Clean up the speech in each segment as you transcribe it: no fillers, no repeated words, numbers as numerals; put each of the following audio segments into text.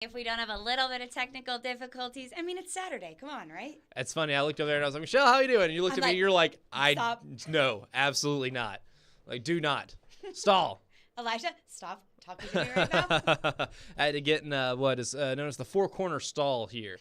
if we don't have a little bit of technical difficulties. I mean, it's Saturday. Come on, right? It's funny. I looked over there and I was like, Michelle, how you doing? And you looked I'm at me like, and you're like, stop. No, absolutely not. Like, do not. Stall. Elijah, stop talking to me right now. I had to get in what is known as the four-corner stall here.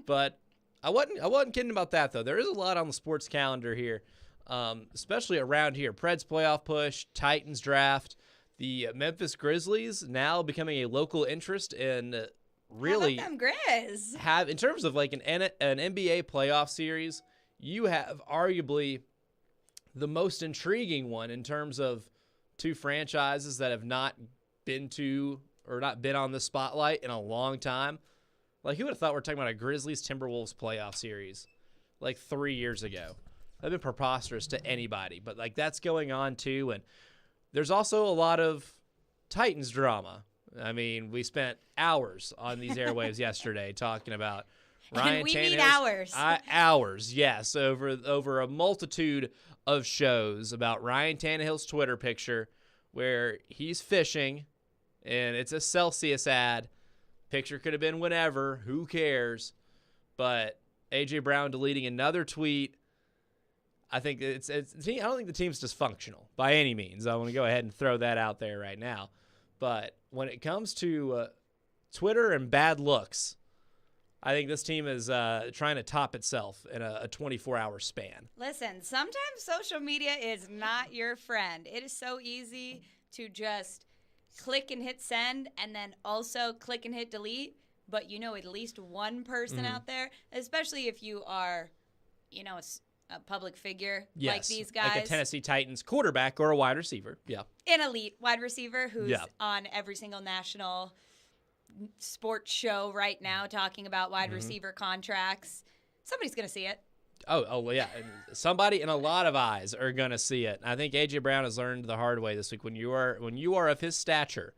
But I wasn't kidding about that, though. There is a lot on the sports calendar here, especially around here. Preds playoff push, Titans draft, the Memphis Grizzlies now becoming a local interest in really How about them Grizz? have, in terms of like an NBA playoff series, you have arguably the most intriguing one in terms of two franchises that have not been to or not been on the spotlight in a long time. Like, who would have thought we're talking about a Grizzlies-Timberwolves playoff series like 3 years ago? That'd been preposterous to anybody. But, like, that's going on, too. And there's also a lot of Titans drama. I mean, we spent hours on these airwaves yesterday talking about Ryan And we Tannehill's, need hours. hours, yes, over a multitude of shows about Ryan Tannehill's Twitter picture where he's fishing, and it's a Celsius ad. Picture could have been whenever. Who cares? But A.J. Brown deleting another tweet. I think I don't think the team's dysfunctional by any means. I want to go ahead and throw that out there right now. But when it comes to Twitter and bad looks, I think this team is trying to top itself in a 24-hour span. Listen, sometimes social media is not your friend. It is so easy to just click and hit send and then also click and hit delete, but you know at least one person out there, especially if you are, you know, a public figure like these guys. Like a Tennessee Titans quarterback or a wide receiver. Yeah. An elite wide receiver who's on every single national sports show right now talking about wide receiver contracts. Somebody's going to see it. Oh, yeah. And somebody and a lot of eyes are going to see it. I think A.J. Brown has learned the hard way this week. When you are of his stature,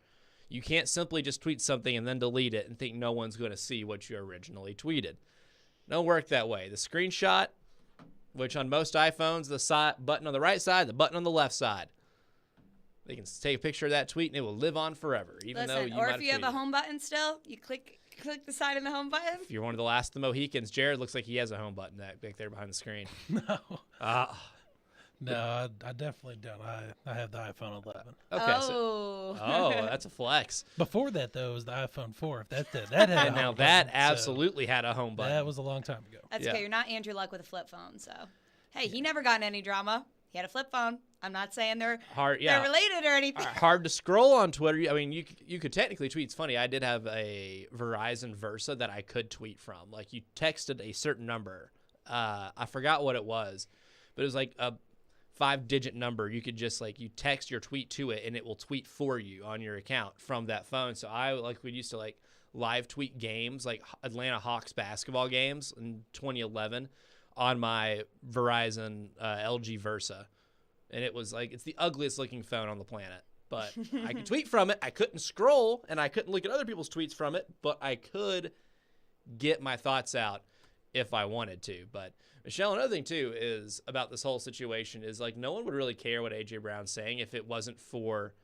you can't simply just tweet something and then delete it and think no one's going to see what you originally tweeted. Don't work that way. The screenshot, which on most iPhones, the button on the right side, the button on the left side. They can take a picture of that tweet and it will live on forever. Or if you have a home button still, you click the side of the home button. If you're one of the last of the Mohicans, Jared looks like he has a home button back there behind the screen. No. No, I definitely don't. I have the iPhone 11. Okay. Oh, that's a flex. Before that, though, it was the iPhone 4. If that had a and now home that button, absolutely had a home button. That was a long time ago. That's okay. You're not Andrew Luck with a flip phone, so. Hey, he never got in any drama. He had a flip phone. I'm not saying they're related or anything. Hard to scroll on Twitter. I mean, you could technically tweet. It's funny. I did have a Verizon Versa that I could tweet from. Like, you texted a certain number. I forgot what it was, but it was like a 5-digit number. You could just you text your tweet to it, and it will tweet for you on your account from that phone. So we used to live tweet games, like Atlanta Hawks basketball games in 2011 on my Verizon LG Versa. And it was it's the ugliest looking phone on the planet. But I could tweet from it. I couldn't scroll, and I couldn't look at other people's tweets from it, but I could get my thoughts out if I wanted to. But Michelle, another thing too is about this whole situation is no one would really care what A.J. Brown's saying if it wasn't for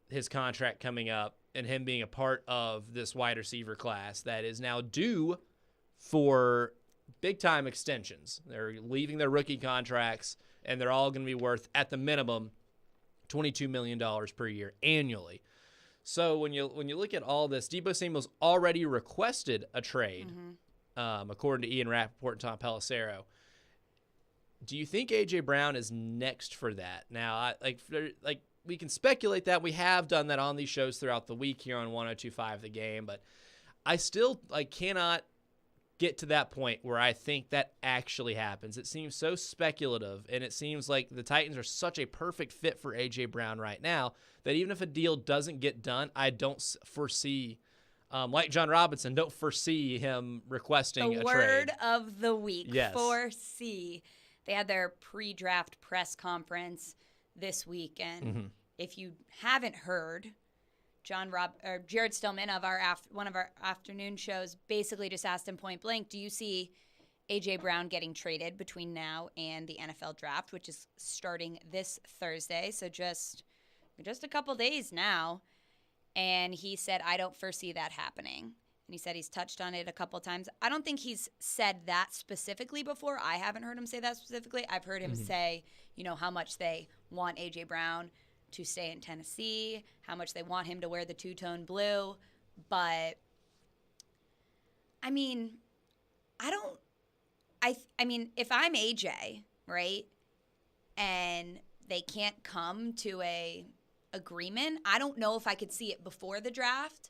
his contract coming up and him being a part of this wide receiver class that is now due for big-time extensions. They're leaving their rookie contracts, and they're all going to be worth, at the minimum, $22 million per year annually. So when you look at all this, Deebo Samuel's already requested a trade, according to Ian Rappaport and Tom Pelissero. Do you think A.J. Brown is next for that? Now, we can speculate that. We have done that on these shows throughout the week here on 102.5 The Game, but I still cannot get to that point where I think that actually happens. It seems so speculative, and it seems like the Titans are such a perfect fit for A.J. Brown right now that even if a deal doesn't get done, I don't foresee, like John Robinson, don't foresee him requesting a trade. The word of the week, yes. Foresee. They had their pre-draft press conference this week, and if you haven't heard, Jared Stillman of one of our afternoon shows basically just asked him point blank, do you see A.J. Brown getting traded between now and the NFL draft, which is starting this Thursday, so just a couple days now. And he said, I don't foresee that happening. And he said he's touched on it a couple times. I don't think he's said that specifically before. I haven't heard him say that specifically. I've heard him say, how much they want A.J. Brown to stay in Tennessee, how much they want him to wear the two-tone blue. But, I mean, if I'm A.J., right, and they can't come to a agreement, I don't know if I could see it before the draft,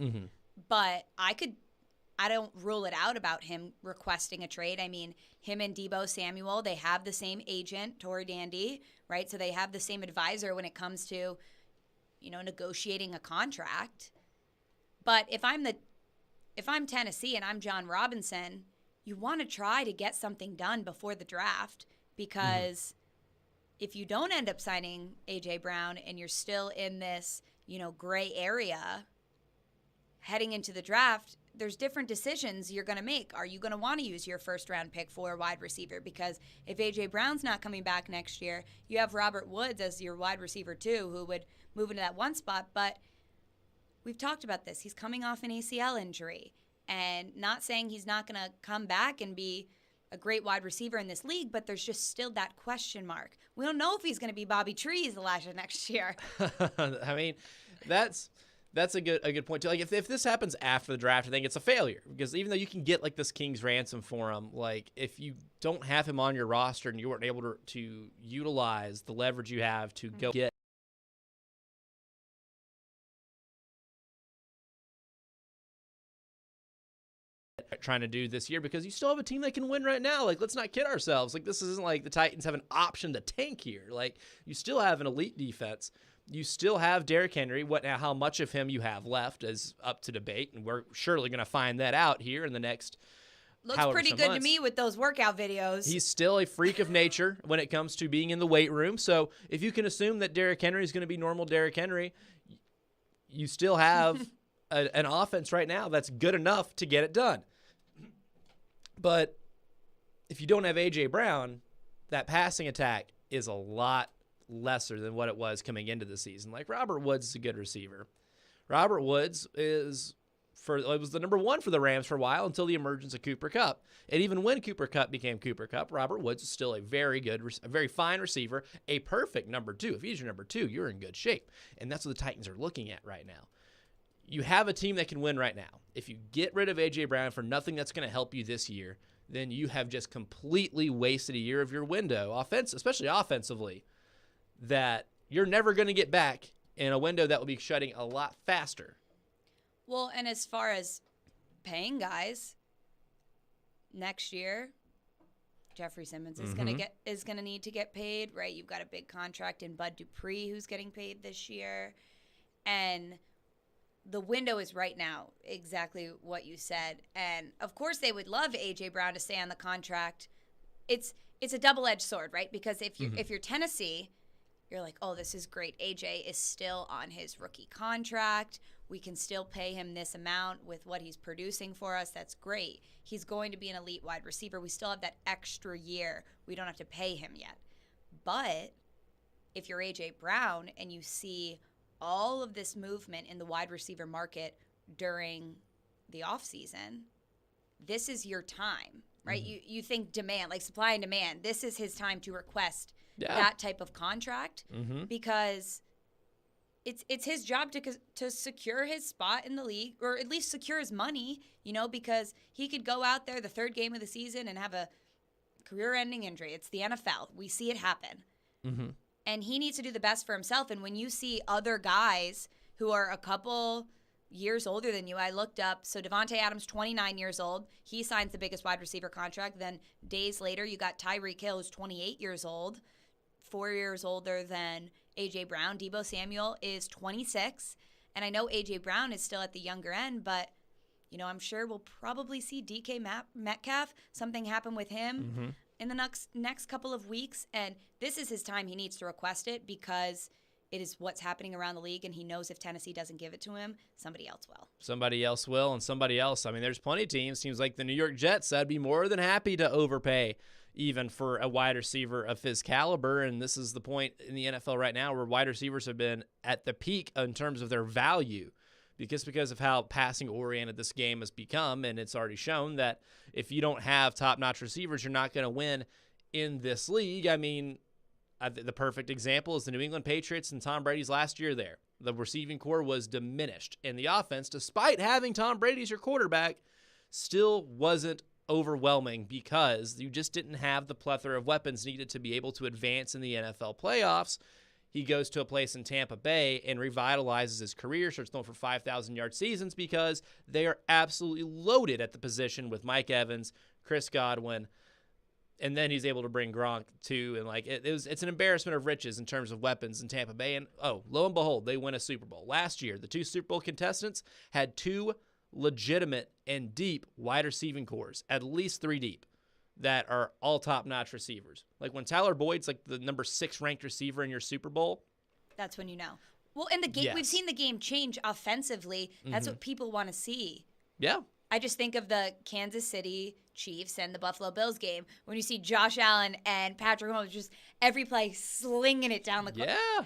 but I don't rule it out about him requesting a trade. I mean, him and Deebo Samuel, they have the same agent, Tory Dandy, right? So they have the same advisor when it comes to, negotiating a contract. But if I'm Tennessee and I'm John Robinson, you want to try to get something done before the draft, because if you don't end up signing A.J. Brown and you're still in this, gray area heading into the draft, there's different decisions you're going to make. Are you going to want to use your first-round pick for a wide receiver? Because if A.J. Brown's not coming back next year, you have Robert Woods as your wide receiver too, who would move into that one spot. But we've talked about this. He's coming off an ACL injury, and not saying he's not going to come back and be a great wide receiver in this league, but there's just still that question mark. We don't know if he's going to be Bobby Trees, Elijah, next year. I mean, that's a good point too. Like, if this happens after the draft, I think it's a failure, because even though you can get like this king's ransom for him, like if you don't have him on your roster and you weren't able to utilize the leverage you have to go get trying to do this year, because you still have a team that can win right now. Like, let's not kid ourselves. Like, this isn't like the Titans have an option to tank here. Like, you still have an elite defense. You still have Derrick Henry. How much of him you have left is up to debate, and we're surely going to find that out here in the next Looks pretty good to me with those workout videos. He's still a freak of nature when it comes to being in the weight room. So if you can assume that Derrick Henry is going to be normal Derrick Henry, you still have an offense right now that's good enough to get it done. But if you don't have A.J. Brown, that passing attack is a lot lesser than what it was coming into the season. Like, Robert Woods is a good receiver. Robert Woods was the number one for the Rams for a while until the emergence of Cooper Kupp. And even when Cooper Kupp became Cooper Kupp, Robert Woods is still a very fine receiver, a perfect number two. If he's your number two, you're in good shape. And that's what the Titans are looking at right now. You have a team that can win right now. If you get rid of A.J. Brown for nothing that's going to help you this year, then you have just completely wasted a year of your window, especially offensively, that you're never going to get back in a window that will be shutting a lot faster. Well, and as far as paying guys, next year, Jeffrey Simmons is going to need to get paid, right? You've got a big contract in Bud Dupree, who's getting paid this year, and the window is right now, exactly what you said. And of course, they would love A.J. Brown to stay on the contract. It's a double-edged sword, right? Because if you're Tennessee, you're like, oh, this is great. A.J. is still on his rookie contract. We can still pay him this amount with what he's producing for us. That's great. He's going to be an elite wide receiver. We still have that extra year. We don't have to pay him yet. But if you're A.J. Brown and you see all of this movement in the wide receiver market during the offseason, this is your time, right? You think demand, like supply and demand. This is his time to request that type of contract, because it's his job to secure his spot in the league, or at least secure his money, because he could go out there the third game of the season and have a career-ending injury. It's the NFL. We see it happen. And he needs to do the best for himself. And when you see other guys who are a couple years older than you, I looked up. So Devontae Adams, 29 years old. He signs the biggest wide receiver contract. Then days later, you got Tyreek Hill, who's 28 years old, 4 years older than A.J. Brown. Deebo Samuel is 26. And I know A.J. Brown is still at the younger end, but, I'm sure we'll probably see DK Metcalf, something happen with him in the next couple of weeks. And this is his time. He needs to request it, because it is what's happening around the league, and he knows if Tennessee doesn't give it to him, somebody else will. Somebody else will, and somebody else. I mean, there's plenty of teams. Seems like the New York Jets, I'd be more than happy to overpay even for a wide receiver of his caliber. And this is the point in the NFL right now where wide receivers have been at the peak in terms of their value, because of how passing-oriented this game has become, and it's already shown that if you don't have top-notch receivers, you're not going to win in this league. I mean, the perfect example is the New England Patriots and Tom Brady's last year there. The receiving core was diminished, and the offense, despite having Tom Brady as your quarterback, still wasn't overwhelming because you just didn't have the plethora of weapons needed to be able to advance in the NFL playoffs. He goes to a place in Tampa Bay and revitalizes his career, starts throwing for 5,000-yard seasons because they are absolutely loaded at the position with Mike Evans, Chris Godwin, and then he's able to bring Gronk too. And it's an embarrassment of riches in terms of weapons in Tampa Bay. And lo and behold, they win a Super Bowl. Last year, the 2 Super Bowl contestants had 2 legitimate and deep wide receiving cores, at least 3 deep, that are all top-notch receivers. Like when Tyler Boyd's like the number 6 ranked receiver in your Super Bowl. That's when you know. Well, in the game, Yes. we've seen the game change offensively. That's what people want to see. Yeah. I just think of the Kansas City Chiefs and the Buffalo Bills game when you see Josh Allen and Patrick Mahomes just every play slinging it down the court. Yeah.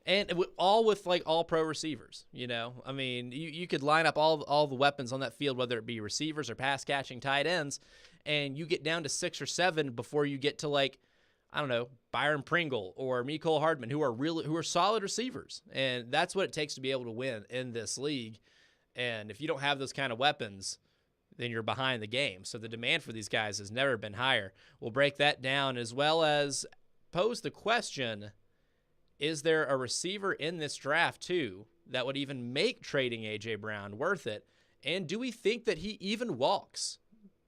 And all with like all pro receivers, you know. I mean, you could line up all the weapons on that field, whether it be receivers or pass catching tight ends, and you get down to 6 or 7 before you get to like, I don't know, Byron Pringle or Mecole Hardman, who are solid receivers, and that's what it takes to be able to win in this league. And if you don't have those kind of weapons, then you're behind the game. So the demand for these guys has never been higher. We'll break that down as well as pose the question, is there a receiver in this draft, too, that would even make trading A.J. Brown worth it? And do we think that he even walks?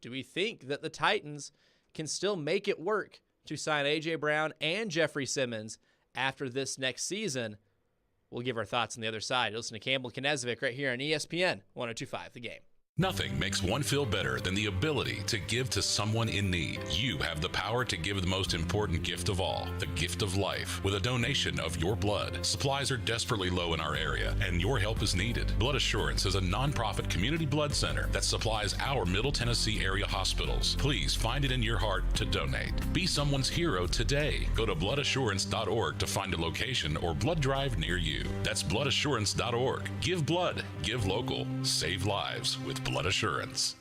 Do we think that the Titans can still make it work to sign A.J. Brown and Jeffrey Simmons after this next season? We'll give our thoughts on the other side. Listen to Campbell and Knezovic right here on ESPN 102.5 The Game. Nothing makes one feel better than the ability to give to someone in need. You have the power to give the most important gift of all, the gift of life, with a donation of your blood. Supplies are desperately low in our area, and your help is needed. Blood Assurance is a nonprofit community blood center that supplies our Middle Tennessee area hospitals. Please find it in your heart to donate. Be someone's hero today. Go to bloodassurance.org to find a location or blood drive near you. That's bloodassurance.org. Give blood, give local, save lives with Blood Assurance.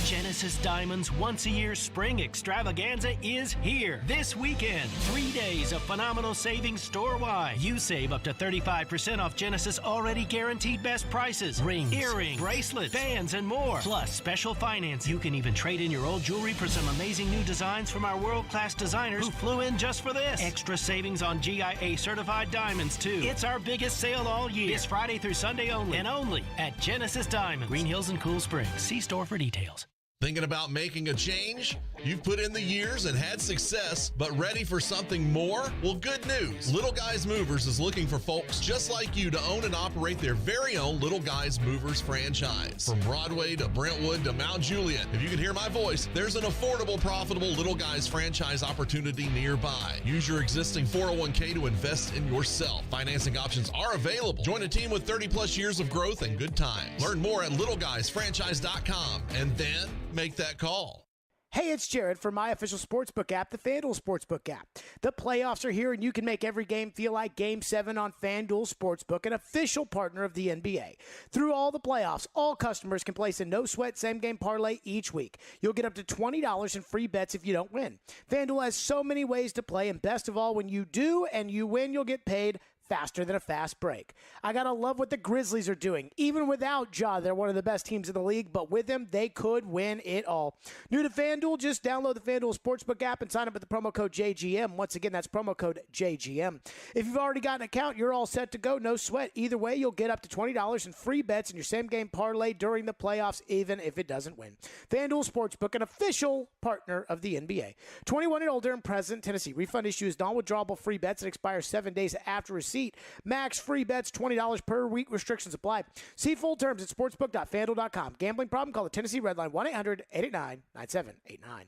Genesis Diamonds' once-a-year spring extravaganza is here this weekend. 3 days of phenomenal savings store-wide. You save up to 35% off Genesis' already guaranteed best prices. Rings, earrings, bracelets, bands, and more. Plus special financing. You can even trade in your old jewelry for some amazing new designs from our world-class designers who flew in just for this. Extra savings on GIA-certified diamonds, too. It's our biggest sale all year. This Friday through Sunday only. And only at Genesis Diamonds. Green Hills and Cool Springs. See store for details. Thinking about making a change? You've put in the years and had success, but ready for something more? Well, good news. Little Guys Movers is looking for folks just like you to own and operate their very own Little Guys Movers franchise. From Broadway to Brentwood to Mount Juliet, if you can hear my voice, there's an affordable, profitable Little Guys franchise opportunity nearby. Use your existing 401k to invest in yourself. Financing options are available. Join a team with 30-plus years of growth and good times. Learn more at littleguysfranchise.com and then make that call. Hey, it's Jared from my official sportsbook app, the FanDuel Sportsbook app. The playoffs are here, and you can make every game feel like Game 7 on FanDuel Sportsbook, an official partner of the NBA. Through all the playoffs, all customers can place a no-sweat same-game parlay each week. You'll get up to $20 in free bets if you don't win. FanDuel has so many ways to play, and best of all, when you do and you win, you'll get paid faster than a fast break. I gotta love what the Grizzlies are doing. Even without Ja, they're one of the best teams in the league, but with him, they could win it all. New to FanDuel, just download the FanDuel Sportsbook app and sign up with the promo code JGM. Once again, that's promo code JGM. If you've already got an account, you're all set to go. No sweat. Either way, you'll get up to $20 in free bets in your same-game parlay during the playoffs, even if it doesn't win. FanDuel Sportsbook, an official partner of the NBA. 21 and older and present, Tennessee. Refund issue is non-withdrawable free bets that expire 7 days after receipt. Max free bets, $20 per week. Restrictions apply. See full terms at sportsbook.fanduel.com. Gambling problem? Call the Tennessee Red Line 1-800-889-9789.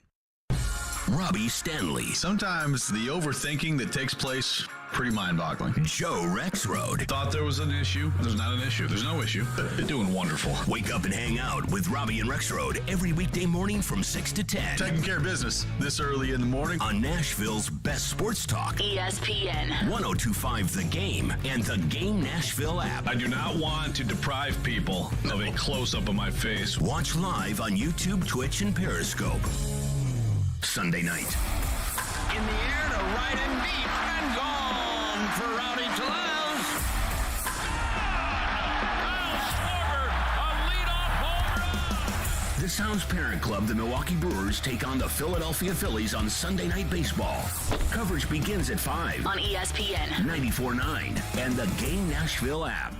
Robby Stanley. Sometimes the overthinking that takes place, pretty mind-boggling. Joe Rexrode. Thought there was an issue. There's not an issue. There's no issue. You're doing wonderful. Wake up and hang out with Robby and Rexrode every weekday morning from 6 to 10. Taking care of business this early in the morning. On Nashville's best sports talk. ESPN. 102.5 The Game and the Game Nashville app. I do not want to deprive people of a close-up of my face. Watch live on YouTube, Twitch, and Periscope. Sunday night. In the air to right and deep and gone for Rowdy Tellez. A leadoff home run. The Sounds Parent Club, the Milwaukee Brewers, take on the Philadelphia Phillies on Sunday Night Baseball. Coverage begins at 5 on ESPN 94.9 and the Game Nashville app.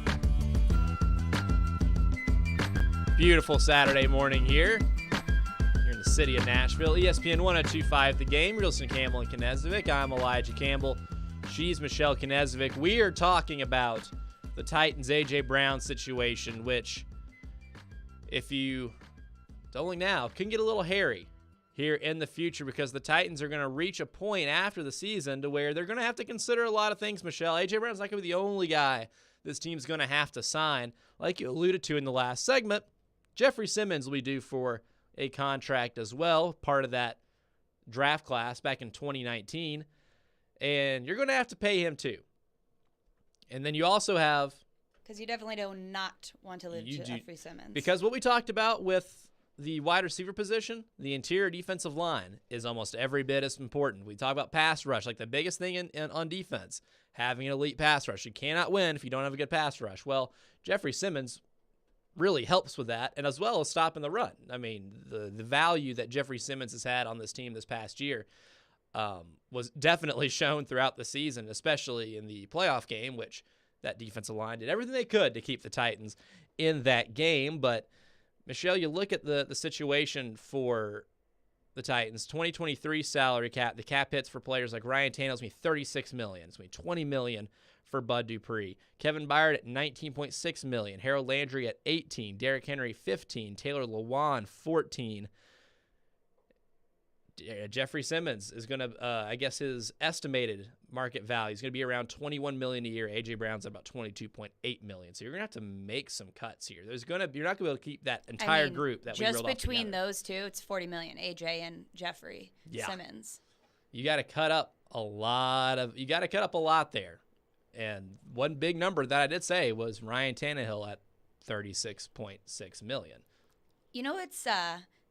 Beautiful Saturday morning here in the city of Nashville. ESPN 102.5 The Game. You're listening to Campbell and Knezovic. I'm Elijah Campbell. She's Michelle Knezovic. We are talking about the Titans' A.J. Brown situation, which, if you don't look now, can get a little hairy here in the future because the Titans are going to reach a point after the season to where they're going to have to consider a lot of things, Michelle. A.J. Brown's not going to be the only guy this team's going to have to sign. Like you alluded to in the last segment, Jeffrey Simmons will be due for a contract as well, part of that draft class back in 2019, and you're going to have to pay him too. And then you also have... Because you definitely do not want to lose Jeffrey Simmons. Because what we talked about with the wide receiver position, the interior defensive line is almost every bit as important. We talk about pass rush, like the biggest thing on defense, having an elite pass rush. You cannot win if you don't have a good pass rush. Well, Jeffrey Simmons really helps with that, and as well as stopping the run. I mean, the value that Jeffrey Simmons has had on this team this past year was definitely shown throughout the season, especially in the playoff game, which that defensive line did everything they could to keep the Titans in that game. But, Michelle, you look at the situation for the Titans, 2023 salary cap, the cap hits for players like Ryan Tannehill is going to be $36 million. It's going to be $20 million for Bud Dupree. Kevin Byard at $19.6 million. Harold Landry at $18. Derrick Henry, $15. Taylor Lewan, $14. Jeffrey Simmons is going to, I guess his estimated market value is going to be around $21 million a year. A.J. Brown's at about $22.8 million. So you're going to have to make some cuts here. You're not going to be able to keep that entire group that we rolled off together. Just between those two, it's $40 million, A.J. and Jeffrey Simmons. You got to cut up a lot there. And one big number that I did say was Ryan Tannehill at $36.6 million. You know,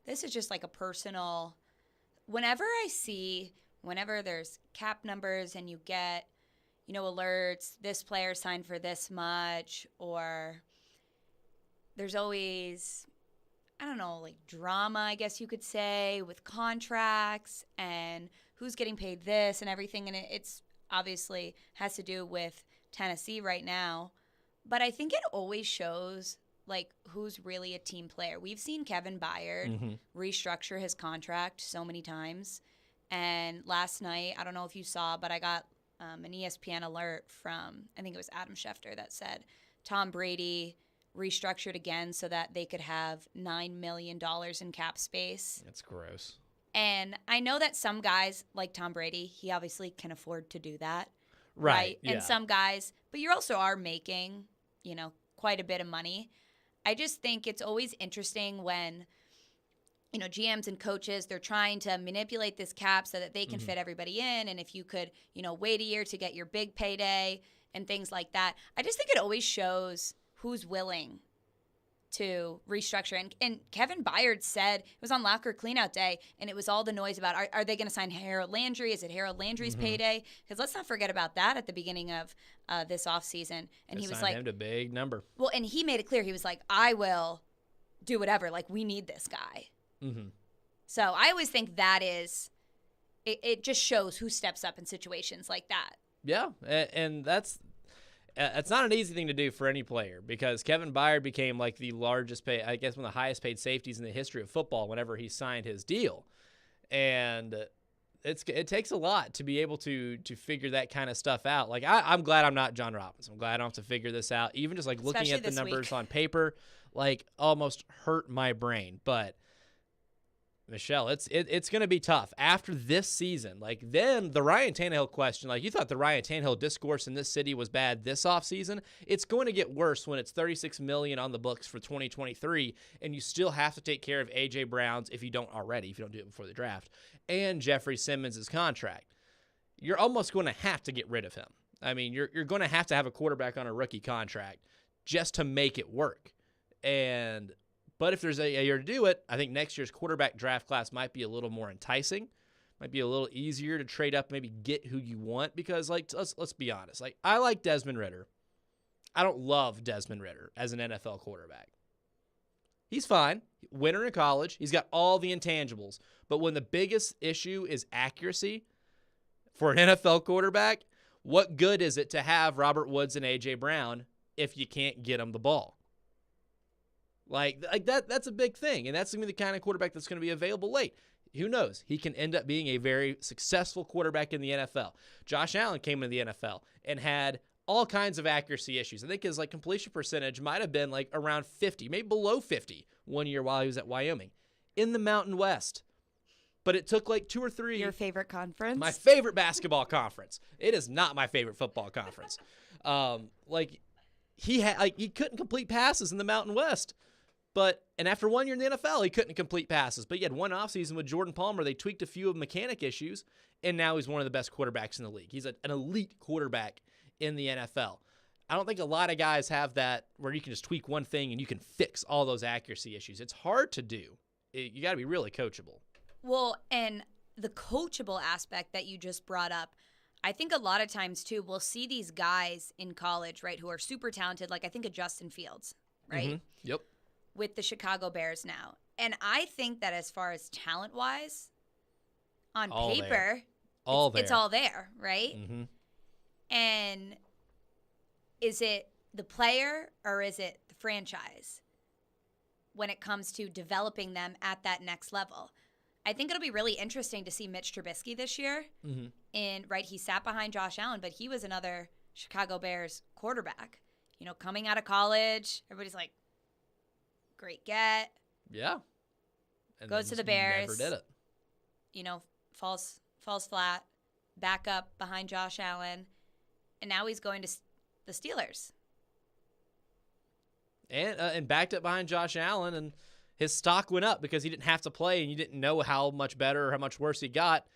this is just like a personal. Whenever there's cap numbers and you get, alerts, this player signed for this much, or there's always, drama, I guess you could say, with contracts and who's getting paid this and everything. And it's obviously has to do with Tennessee right now. But I think it always shows who's really a team player. We've seen Kevin Byard restructure his contract so many times. And last night, I don't know if you saw, but I got an ESPN alert from, I think it was Adam Schefter, that said Tom Brady restructured again so that they could have $9 million in cap space. That's gross. And I know that some guys, like Tom Brady, he obviously can afford to do that. Right. And some guys, but you also are making, quite a bit of money. I just think it's always interesting when, GMs and coaches, they're trying to manipulate this cap so that they can fit everybody in. And if you could, wait a year to get your big payday and things like that. I just think it always shows who's willing to restructure. And Kevin Byard said, it was on Locker Cleanout Day, and it was all the noise about, are they going to sign Harold Landry? Is it Harold Landry's payday? Because let's not forget about that at the beginning of this offseason. And he was like, him to big number. Well, and he made it clear. He was like, I will do whatever. We need this guy. So I always think that is, it just shows who steps up in situations like that. Yeah, and it's not an easy thing to do for any player because Kevin Byard became the largest pay, I guess, one of the highest paid safeties in the history of football whenever he signed his deal. And it takes a lot to be able to figure that kind of stuff out. I'm glad I'm not John Robinson. I'm glad I don't have to figure this out. Even just looking Especially at the numbers week. On paper, almost hurt my brain. But Michelle, it's going to be tough after this season. Like, then the Ryan Tannehill question, like, you thought the Ryan Tannehill discourse in this city was bad this offseason. It's going to get worse when it's $36 million on the books for 2023, and you still have to take care of A.J. Brown's, if you don't already, if you don't do it before the draft, and Jeffrey Simmons' contract. You're almost going to have to get rid of him. I mean, you're going to have a quarterback on a rookie contract just to make it work. But if there's a year to do it, I think next year's quarterback draft class might be a little more enticing, might be a little easier to trade up, maybe get who you want. Because, like, let's be honest. Like, I like Desmond Ridder. I don't love Desmond Ridder as an NFL quarterback. He's fine. Winner in college. He's got all the intangibles. But when the biggest issue is accuracy for an NFL quarterback, what good is it to have Robert Woods and A.J. Brown if you can't get them the ball? Like that's a big thing, and that's going to be the kind of quarterback that's going to be available late. Who knows? He can end up being a very successful quarterback in the NFL. Josh Allen came into the NFL and had all kinds of accuracy issues. I think his completion percentage might have been around 50, maybe below 50 one year while he was at Wyoming in the Mountain West. But it took 2 or 3. Your favorite conference? My favorite basketball conference. It is not my favorite football conference. He couldn't complete passes in the Mountain West. And after 1 year in the NFL, he couldn't complete passes. But he had one offseason with Jordan Palmer. They tweaked a few of mechanic issues, and now he's one of the best quarterbacks in the league. He's an elite quarterback in the NFL. I don't think a lot of guys have that where you can just tweak one thing and you can fix all those accuracy issues. It's hard to do. You got to be really coachable. Well, and the coachable aspect that you just brought up, I think a lot of times, too, we'll see these guys in college, right, who are super talented, like I think of Justin Fields, right? Mm-hmm. Yep. With the Chicago Bears now. And I think that as far as talent-wise, on paper, it's all there, right? Mm-hmm. And is it the player or is it the franchise when it comes to developing them at that next level? I think it'll be really interesting to see Mitch Trubisky this year. Mm-hmm. He sat behind Josh Allen, but he was another Chicago Bears quarterback. Coming out of college, everybody's like, great get. Yeah. And goes to the Bears. Never did it. Falls flat, back up behind Josh Allen, and now he's going to the Steelers. And backed up behind Josh Allen, and his stock went up because he didn't have to play, and you didn't know how much better or how much worse he got.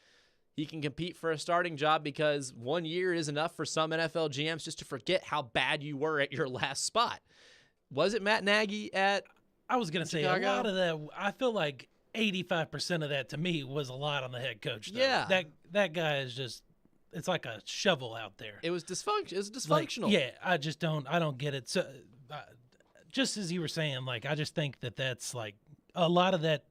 He can compete for a starting job because 1 year is enough for some NFL GMs just to forget how bad you were at your last spot. Was it Matt Nagy at I was going to say, Chicago? a lot of that, I feel like 85% of that to me was a lot on the head coach. Though. Yeah. That guy is just, it's like a shovel out there. It was dysfunctional. I don't get it. So, just as you were saying, I just think that's a lot of that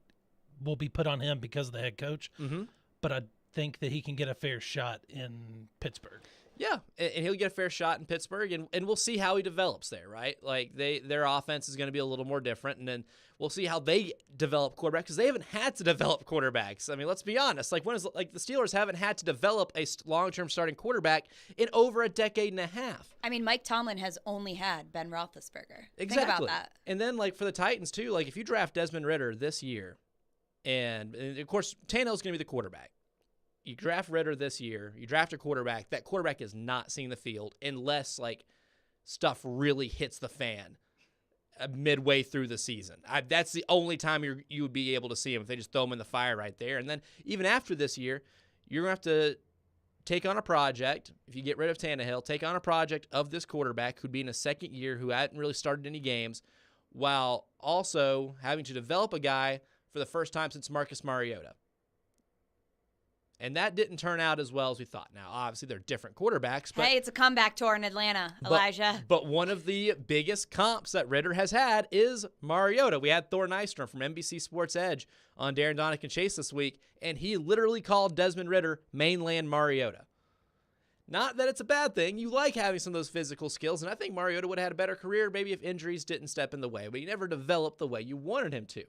will be put on him because of the head coach. Mm-hmm. But I think that he can get a fair shot in Pittsburgh. Yeah, and he'll get a fair shot in Pittsburgh, and we'll see how he develops there, right? Their offense is going to be a little more different, and then we'll see how they develop quarterbacks because they haven't had to develop quarterbacks. I mean, let's be honest. The Steelers haven't had to develop a long-term starting quarterback in over a decade and a half. I mean, Mike Tomlin has only had Ben Roethlisberger. Exactly. Think about that. And then, for the Titans, too, if you draft Desmond Ridder this year, and of course, Tannehill's going to be the quarterback. You draft Ridder this year, you draft a quarterback, that quarterback is not seeing the field unless, stuff really hits the fan midway through the season. That's the only time you would be able to see him if they just throw him in the fire right there. And then even after this year, you're going to have to take on a project. If you get rid of Tannehill, take on a project of this quarterback who'd be in his second year, who hadn't really started any games, while also having to develop a guy for the first time since Marcus Mariota. And that didn't turn out as well as we thought. Now, obviously, they're different quarterbacks. But, hey, it's a comeback tour in Atlanta, Elijah. But one of the biggest comps that Ridder has had is Mariota. We had Thor Nystrom from NBC Sports Edge on Darren Donick and Chase this week, and he literally called Desmond Ridder mainland Mariota. Not that it's a bad thing. You like having some of those physical skills, and I think Mariota would have had a better career maybe if injuries didn't step in the way, but he never developed the way you wanted him to.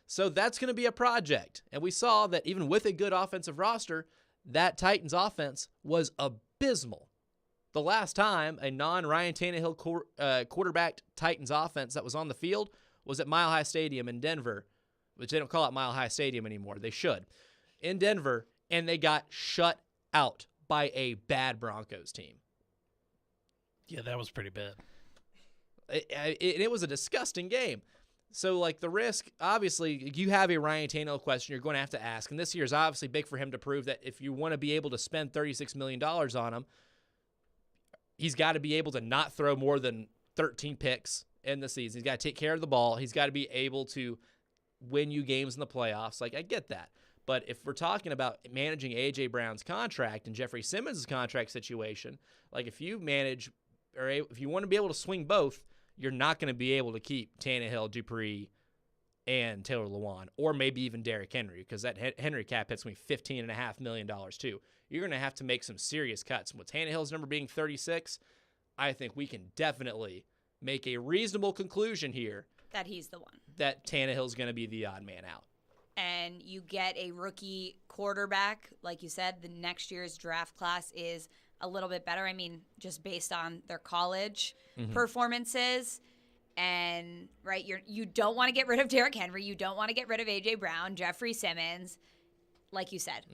So that's going to be a project. And we saw that even with a good offensive roster, that Titans offense was abysmal. The last time a non-Ryan Tannehill quarterbacked Titans offense that was on the field was at Mile High Stadium in Denver which they don't call it Mile High Stadium anymore. They should. In Denver, and they got shut out by a bad Broncos team. Yeah, that was pretty bad. It was a disgusting game. So, like, the risk, obviously, you have a Ryan Tannehill question you're going to have to ask. And this year is obviously big for him to prove that if you want to be able to spend $36 million on him, he's got to be able to not throw more than 13 picks in the season. He's got to take care of the ball. He's got to be able to win you games in the playoffs. Like, I get that. But if we're talking about managing A.J. Brown's contract and Jeffrey Simmons' contract situation, like, if you manage or if you want to be able to swing both, you're not going to be able to keep Tannehill, Dupree, and Taylor Lewan, or maybe even Derrick Henry, because that Henry cap hits me $15.5 million too. You're going to have to make some serious cuts. And with Tannehill's number being 36, I think we can definitely make a reasonable conclusion here that he's the one. That Tannehill's going to be the odd man out. And you get a rookie quarterback. Like you said, the next year's draft class is a little bit better. I mean, just based on their college performances. And, right, you don't want to get rid of Derrick Henry. You don't want to get rid of A.J. Brown, Jeffrey Simmons. Like you said,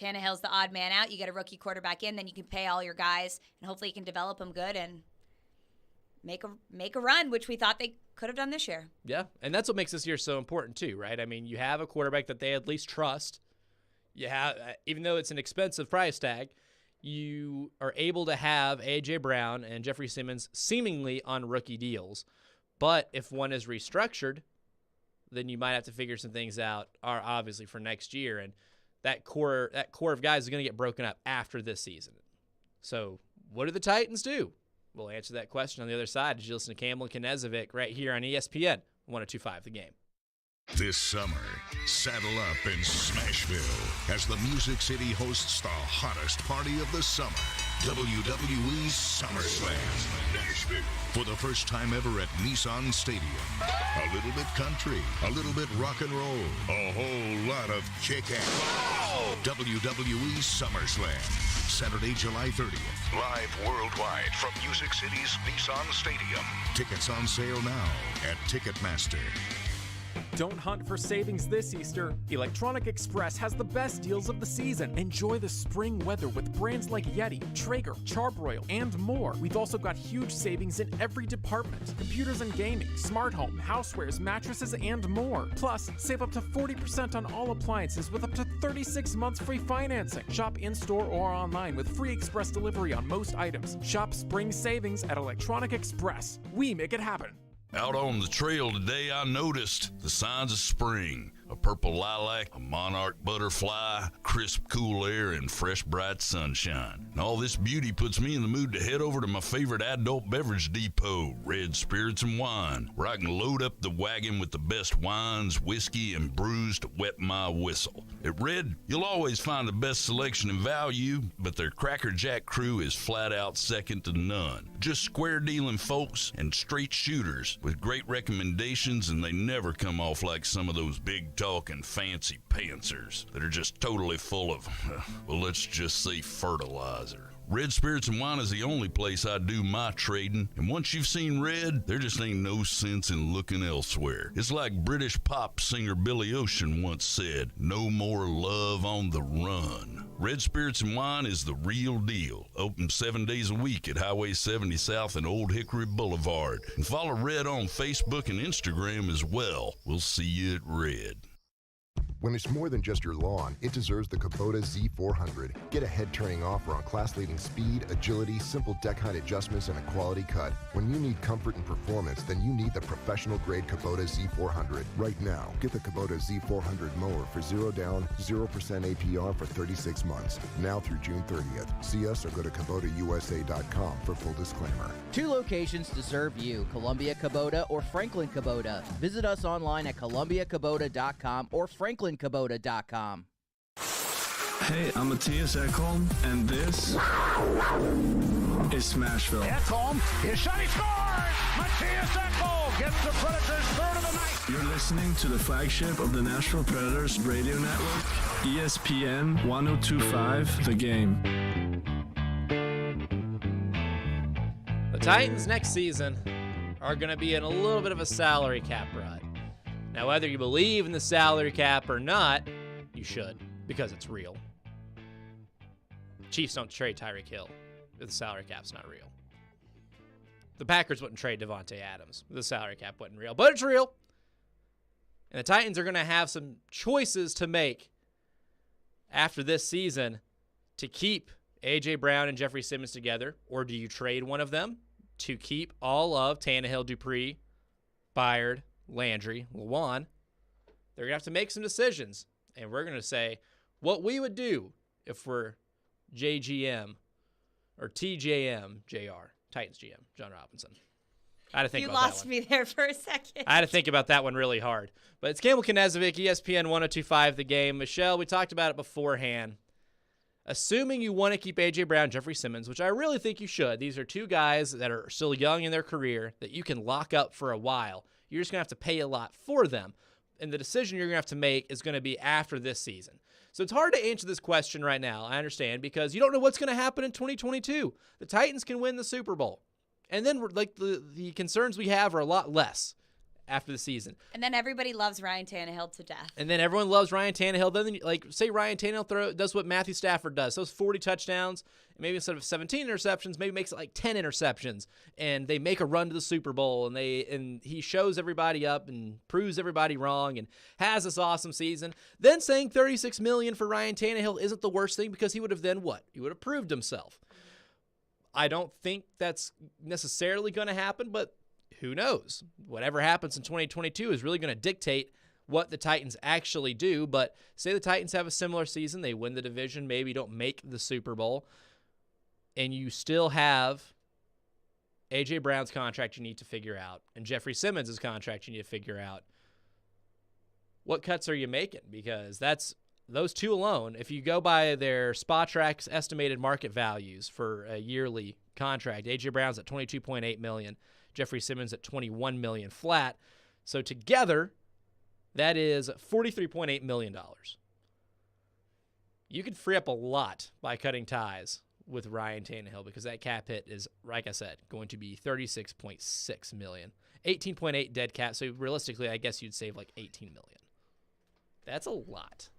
Tannehill's the odd man out. You get a rookie quarterback in, then you can pay all your guys, and hopefully you can develop them good and make a run, which we thought they could have done this year. Yeah, and that's what makes this year so important too, right? I mean, you have a quarterback that they at least trust. You have, even though it's an expensive price tag, you are able to have A.J. Brown and Jeffrey Simmons seemingly on rookie deals. But if one is restructured, then you might have to figure some things out, obviously, for next year. And that core of guys is going to get broken up after this season. So what do the Titans do? We'll answer that question on the other side as you listen to Campbell and Knezovic right here on ESPN 102.5 The Game. This summer, saddle up in Smashville as the Music City hosts the hottest party of the summer, WWE SummerSlam. Nashville. For the first time ever at Nissan Stadium. A little bit country, a little bit rock and roll, a whole lot of kick-ass. WWE SummerSlam. Saturday, July 30th. Live worldwide from Music City's Nissan Stadium. Tickets on sale now at Ticketmaster. Don't hunt for savings this Easter. Electronic Express has the best deals of the season. Enjoy the spring weather with brands like Yeti, Traeger, Charbroil, and more. We've also got huge savings in every department. Computers and gaming, smart home, housewares, mattresses, and more. Plus, save up to 40% on all appliances with up to 36 months free financing. Shop in-store or online with free express delivery on most items. Shop spring savings at Electronic Express. We make it happen. Out on the trail today, I noticed the signs of spring. A purple lilac, a monarch butterfly, crisp, cool air, and fresh, bright sunshine. And all this beauty puts me in the mood to head over to my favorite adult beverage depot, Red Spirits and Wine, where I can load up the wagon with the best wines, whiskey, and brews to wet my whistle. At Red, you'll always find the best selection and value, but their Cracker Jack crew is flat out second to none. Just square-dealing folks and straight shooters with great recommendations, and they never come off like some of those big-talking fancy pantsers that are just totally full of, well, let's just say fertilizer. Red Spirits and Wine is the only place I do my trading, and once you've seen Red, there just ain't no sense in looking elsewhere. It's like British pop singer Billy Ocean once said, no more love on the run. Red Spirits and Wine is the real deal. Open 7 days a week at Highway 70 South and Old Hickory Boulevard. And follow Red on Facebook and Instagram as well. We'll see you at Red. When it's more than just your lawn, it deserves the Kubota Z400. Get a head-turning offer on class-leading speed, agility, simple deck height adjustments, and a quality cut. When you need comfort and performance, then you need the professional-grade Kubota Z400. Right now, get the Kubota Z400 mower for 0 down, 0% APR for 36 months. Now through June 30th. See us or go to KubotaUSA.com for full disclaimer. 2 locations to serve you, Columbia Kubota or Franklin Kubota. Visit us online at ColumbiaKubota.com or FranklinKubota.com. Hey, I'm Matthias Ekholm, and this is Smashville. Ekholm, his shot, he scores! Matthias Ekholm gets the Predators' third of the night. You're listening to the flagship of the Nashville Predators radio network, ESPN 102.5 The Game. The Titans next season are going to be in a little bit of a salary cap rut. Now, whether you believe in the salary cap or not, you should, because it's real. Chiefs don't trade Tyreek Hill if the salary cap's not real. The Packers wouldn't trade Devontae Adams if the salary cap wasn't real, but it's real. And the Titans are going to have some choices to make after this season to keep A.J. Brown and Jeffrey Simmons together, or do you trade one of them to keep all of Tannehill, Dupree, Byard, Landry, Lewan? They're going to have to make some decisions, and we're going to say what we would do if we're JGM or TJM JR, Titans GM, John Robinson. I had to think about that one. You lost me there for a second. I had to think about that one really hard. But it's Campbell, Knezovic, ESPN 102.5 The Game. Michelle, we talked about it beforehand. Assuming you want to keep A.J. Brown, Jeffrey Simmons, which I really think you should. These are two guys that are still young in their career that you can lock up for a while. You're just going to have to pay a lot for them. And the decision you're going to have to make is going to be after this season. So it's hard to answer this question right now, I understand, because you don't know what's going to happen in 2022. The Titans can win the Super Bowl. And then like the concerns we have are a lot less after the season. And then everybody loves Ryan Tannehill to death. And then everyone loves Ryan Tannehill. Then, like, say Ryan Tannehill does what Matthew Stafford does. Those 40 touchdowns, maybe instead of 17 interceptions, maybe makes it like 10 interceptions. And they make a run to the Super Bowl. And he shows everybody up and proves everybody wrong and has this awesome season. Then saying $36 million for Ryan Tannehill isn't the worst thing, because he would have then what? He would have proved himself. I don't think that's necessarily going to happen, but who knows? Whatever happens in 2022 is really going to dictate what the Titans actually do. But say the Titans have a similar season, they win the division, maybe don't make the Super Bowl, and you still have A.J. Brown's contract you need to figure out and Jeffrey Simmons' contract you need to figure out. What cuts are you making? Because that's those two alone, if you go by their Spotrac's estimated market values for a yearly contract, A.J. Brown's at $22.8 million, Jeffrey Simmons at $21 million flat. So together, that is $43.8 million. You could free up a lot by cutting ties with Ryan Tannehill, because that cap hit is, like I said, going to be $36.6 million. 18.8 dead cap, so realistically, I guess you'd save like $18 million. That's a lot.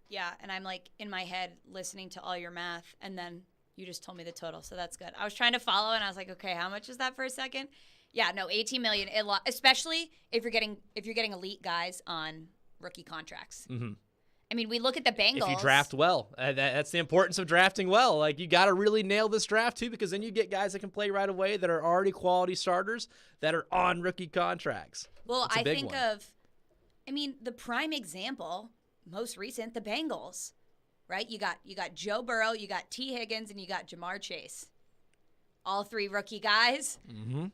Yeah, and I'm like in my head listening to all your math, and then you just told me the total, so that's good. I was trying to follow, and I was like, okay, how much is that for a second? Yeah, no, $18 million, especially if you're getting elite guys on rookie contracts. Mm-hmm. I mean, we look at the Bengals. If you draft well, that's the importance of drafting well. Like, you got to really nail this draft too, because then you get guys that can play right away that are already quality starters that are on rookie contracts. Well, I think the prime example, most recent, the Bengals, right? You got Joe Burrow, you got T. Higgins, and you got Jamar Chase. All three rookie guys,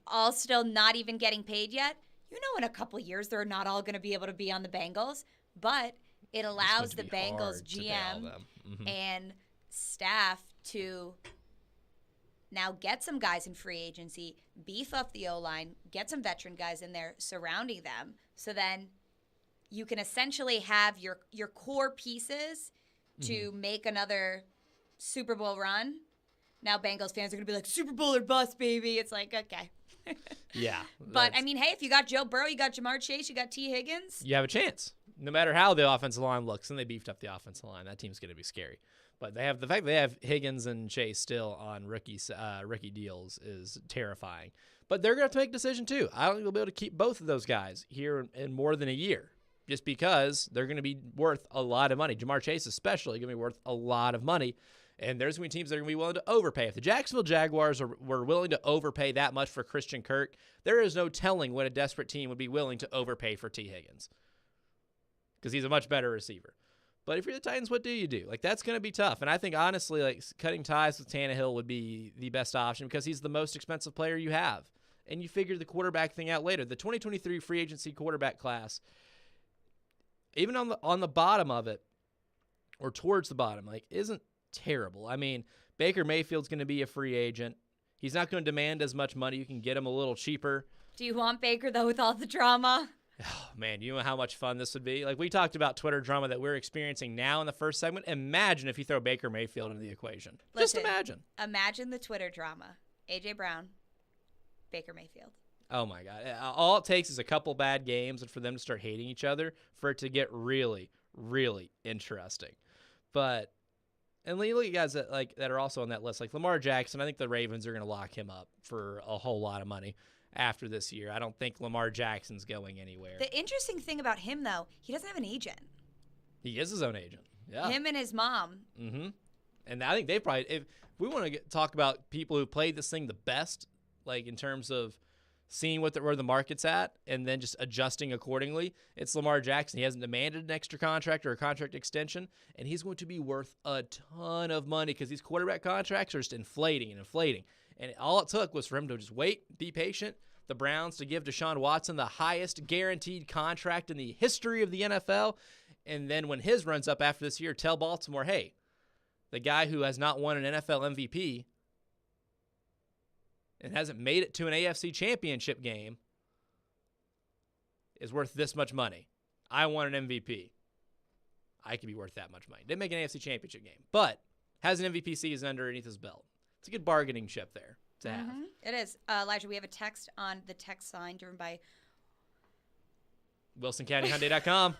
all still not even getting paid yet. You know, in a couple years, they're not all going to be able to be on the Bengals, but it allows the Bengals GM and staff to now get some guys in free agency, beef up the O-line, get some veteran guys in there surrounding them, so then you can essentially have your core pieces to make another Super Bowl run. Now Bengals fans are going to be like, Super Bowl or bust, baby. It's like, okay. Yeah. But, I mean, hey, if you got Joe Burrow, you got Jamar Chase, you got T. Higgins. You have a chance. No matter how the offensive line looks, and they beefed up the offensive line, that team's going to be scary. But they have the fact they have Higgins and Chase still on rookie deals is terrifying. But they're going to have to make a decision, too. I don't think they'll be able to keep both of those guys here in more than a year, just because they're going to be worth a lot of money. Jamar Chase especially going to be worth a lot of money. And there's going to be teams that are going to be willing to overpay. If the Jacksonville Jaguars were willing to overpay that much for Christian Kirk, there is no telling what a desperate team would be willing to overpay for T. Higgins, because he's a much better receiver. But if you're the Titans, what do you do? Like, that's going to be tough. And I think, honestly, like, cutting ties with Tannehill would be the best option, because he's the most expensive player you have. And you figure the quarterback thing out later. The 2023 free agency quarterback class, even on the bottom of it, or towards the bottom, like, isn't terrible. I mean, Baker Mayfield's going to be a free agent. He's not going to demand as much money. You can get him a little cheaper. Do you want Baker, though, with all the drama? Oh, man, you know how much fun this would be? Like, we talked about Twitter drama that we're experiencing now in the first segment. Imagine if you throw Baker Mayfield into the equation. Listen, just imagine. Imagine the Twitter drama. A.J. Brown, Baker Mayfield. Oh, my God. All it takes is a couple bad games and for them to start hating each other for it to get really, really interesting. But, and look at guys that are also on that list. Like Lamar Jackson, I think the Ravens are going to lock him up for a whole lot of money after this year. I don't think Lamar Jackson's going anywhere. The interesting thing about him, though, he doesn't have an agent. He is his own agent. Yeah. Him and his mom. Mm-hmm. And I think they probably, if we want to talk about people who played this thing the best, like in terms of seeing where the market's at and then just adjusting accordingly, it's Lamar Jackson. He hasn't demanded an extra contract or a contract extension, and he's going to be worth a ton of money because these quarterback contracts are just inflating and inflating. And all it took was for him to just wait, be patient, the Browns to give Deshaun Watson the highest guaranteed contract in the history of the NFL, and then when his runs up after this year, tell Baltimore, hey, the guy who has not won an NFL MVP and hasn't made it to an AFC championship game is worth this much money. I want an MVP. I could be worth that much money. Didn't make an AFC championship game, but has an MVP season underneath his belt. It's a good bargaining chip there to have. Mm-hmm. It is. Elijah, we have a text on the text line driven by WilsonCountyHyundai.com.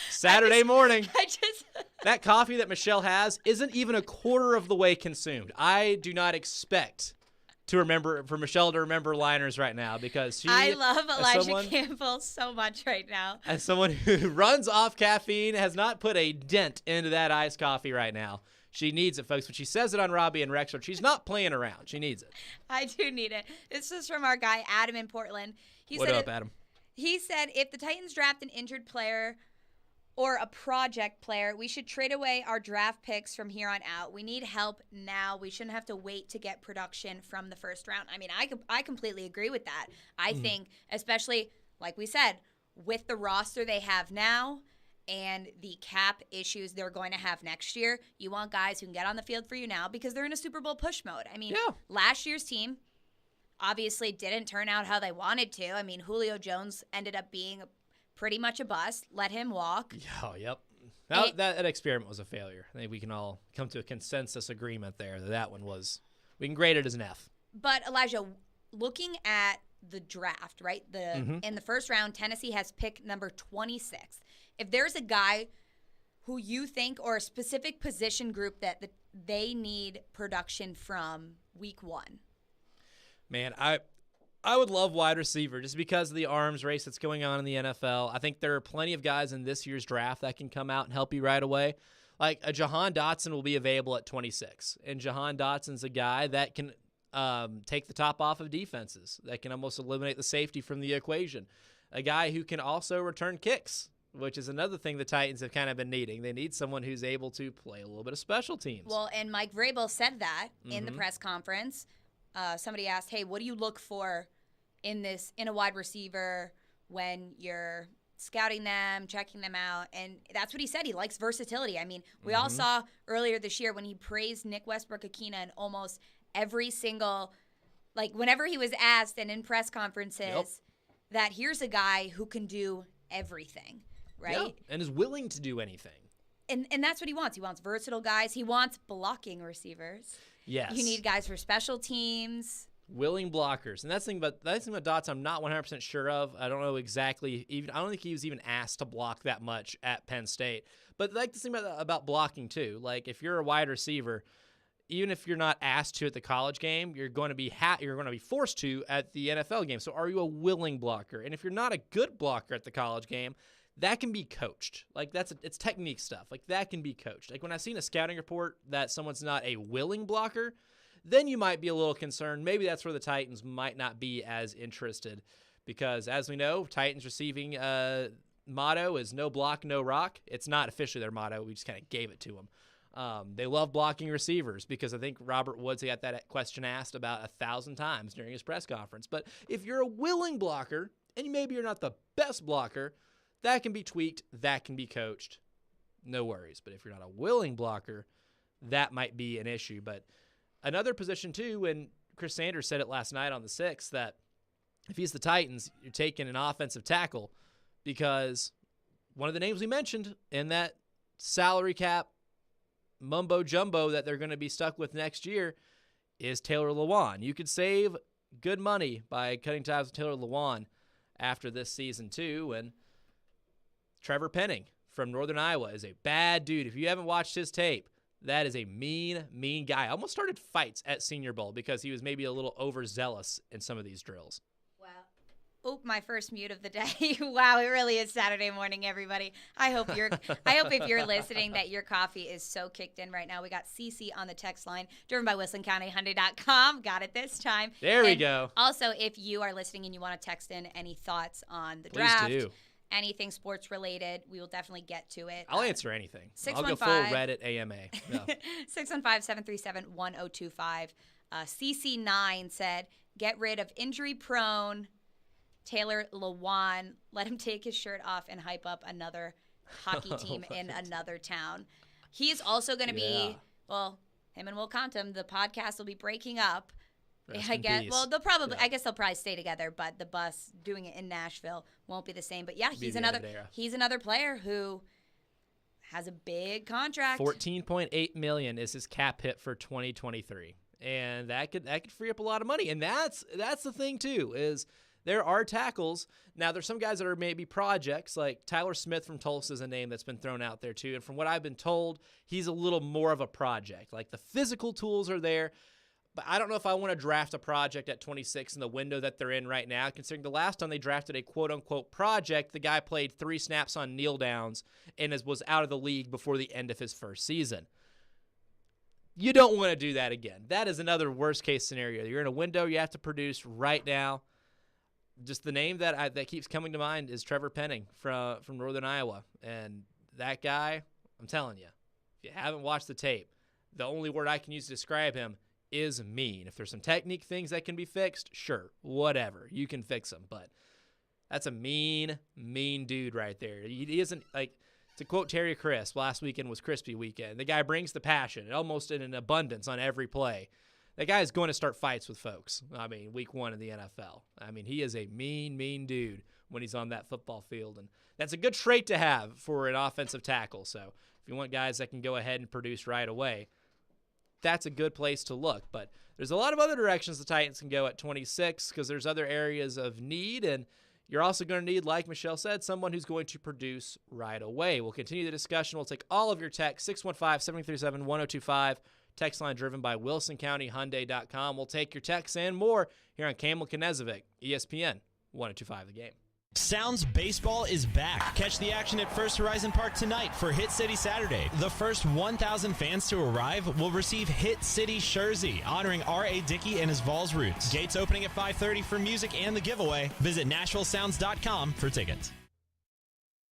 Saturday morning. That coffee that Michelle has isn't even a quarter of the way consumed. I do not expect for Michelle to remember liners right now because I love Elijah Campbell so much right now. As someone who runs off caffeine, has not put a dent into that iced coffee right now. She needs it, folks. When she says it on Robby and Rexrode, she's not playing around. She needs it. I do need it. This is from our guy, Adam in Portland. What up, Adam? He said, if the Titans draft an injured player or a project player, we should trade away our draft picks from here on out. We need help now. We shouldn't have to wait to get production from the first round. I mean, I completely agree with that. I think, especially, like we said, with the roster they have now and the cap issues they're going to have next year, you want guys who can get on the field for you now because they're in a Super Bowl push mode. I mean, last year's team obviously didn't turn out how they wanted to. I mean, Julio Jones ended up being pretty much a bust. Let him walk. Oh, yep. That experiment was a failure. I think we can all come to a consensus agreement there that one was, we can grade it as an F. But, Elijah, looking at the draft, right? In the first round, Tennessee has pick number 26. If there's a guy who you think, or a specific position group that they need production from week one. Man, I would love wide receiver just because of the arms race that's going on in the NFL. I think there are plenty of guys in this year's draft that can come out and help you right away. Like a Jahan Dotson will be available at 26, and Jahan Dotson's a guy that can take the top off of defenses, that can almost eliminate the safety from the equation. A guy who can also return kicks, which is another thing the Titans have kind of been needing. They need someone who's able to play a little bit of special teams. Well, and Mike Vrabel said that in the press conference. Somebody asked, hey, what do you look for in a wide receiver when you're scouting them, checking them out? And that's what he said. He likes versatility. I mean, we all saw earlier this year when he praised Nick Westbrook-Akina in almost every single, like whenever he was asked and in press conferences that here's a guy who can do everything, right? Yeah, and is willing to do anything. And that's what he wants. He wants versatile guys. He wants blocking receivers. Yes. You need guys for special teams. Willing blockers. And that's the thing about Dots I'm not 100% sure of. I don't know exactly. I don't think he was even asked to block that much at Penn State. But like the thing about blocking too. Like if you're a wide receiver, even if you're not asked to at the college game, you're going to be forced to at the NFL game. So are you a willing blocker? And if you're not a good blocker at the college game, that can be coached. Like it's technique stuff. Like that can be coached. Like when I've seen a scouting report that someone's not a willing blocker, then you might be a little concerned. Maybe that's where the Titans might not be as interested because as we know, Titans receiving motto is no block, no rock. It's not officially their motto. We just kind of gave it to them. They love blocking receivers because I think Robert Woods got that question asked about 1,000 times during his press conference. But if you're a willing blocker and maybe you're not the best blocker, that can be tweaked. That can be coached. No worries. But if you're not a willing blocker, that might be an issue. But another position, too, and Chris Sanders said it last night on the 6th, that if he's the Titans, you're taking an offensive tackle because one of the names we mentioned in that salary cap mumbo-jumbo that they're going to be stuck with next year is Taylor Lewan. You could save good money by cutting ties with Taylor Lewan after this season too. And Trevor Penning from Northern Iowa is a bad dude. If you haven't watched his tape, that is a mean, mean guy. Almost started fights at Senior Bowl because he was maybe a little overzealous in some of these drills. My first mute of the day. Wow, it really is Saturday morning, everybody. I hope if you're listening that your coffee is so kicked in right now. We got CC on the text line, driven by WhistlinCountyHyundai.com. Got it this time. There we go. Also, if you are listening and you want to text in any thoughts on the Please draft, do. Anything sports related, we will definitely get to it. I'll answer anything. 615, I'll go full Reddit AMA. No. 615-737-1025. CC9 said, get rid of injury-prone Taylor Lewan, let him take his shirt off and hype up another hockey team in another town. He's also going to be, well, him and Will Contum, the podcast will be breaking up. I guess. Well, they'll probably. Yeah. I guess they'll probably stay together, but the bus doing it in Nashville won't be the same. But yeah, he's another player who has a big contract. $14.8 million is his cap hit for 2023, and that could free up a lot of money. And that's the thing too is. There are tackles. Now, there's some guys that are maybe projects, like Tyler Smith from Tulsa is a name that's been thrown out there, too. And from what I've been told, he's a little more of a project. Like, the physical tools are there, but I don't know if I want to draft a project at 26 in the window that they're in right now, considering the last time they drafted a quote-unquote project, the guy played 3 snaps on kneel downs and was out of the league before the end of his first season. You don't want to do that again. That is another worst-case scenario. You're in a window you have to produce right now. Just the name that keeps coming to mind is Trevor Penning from Northern Iowa. And that guy, I'm telling you, if you haven't watched the tape, the only word I can use to describe him is mean. If there's some technique things that can be fixed, sure, whatever. You can fix them. But that's a mean, mean dude right there. He isn't like, to quote Terry Crisp, last weekend was Crispy weekend. The guy brings the passion, almost in an abundance on every play. That guy is going to start fights with folks. I mean, week 1 in the NFL. I mean, he is a mean, mean dude when he's on that football field. And that's a good trait to have for an offensive tackle. So if you want guys that can go ahead and produce right away, that's a good place to look. But there's a lot of other directions the Titans can go at 26 because there's other areas of need. And you're also going to need, like Michelle said, someone who's going to produce right away. We'll continue the discussion. We'll take all of your texts, 615-737-1025. Text line driven by WilsonCountyHyundai.com. We'll take your texts and more here on Campbell Knezovic, ESPN 102.5 The Game. Sounds Baseball is back. Catch the action at First Horizon Park tonight for Hit City Saturday. The first 1,000 fans to arrive will receive Hit City Jersey, honoring R.A. Dickey and his Vols roots. Gates opening at 5:30 for music and the giveaway. Visit NashvilleSounds.com for tickets.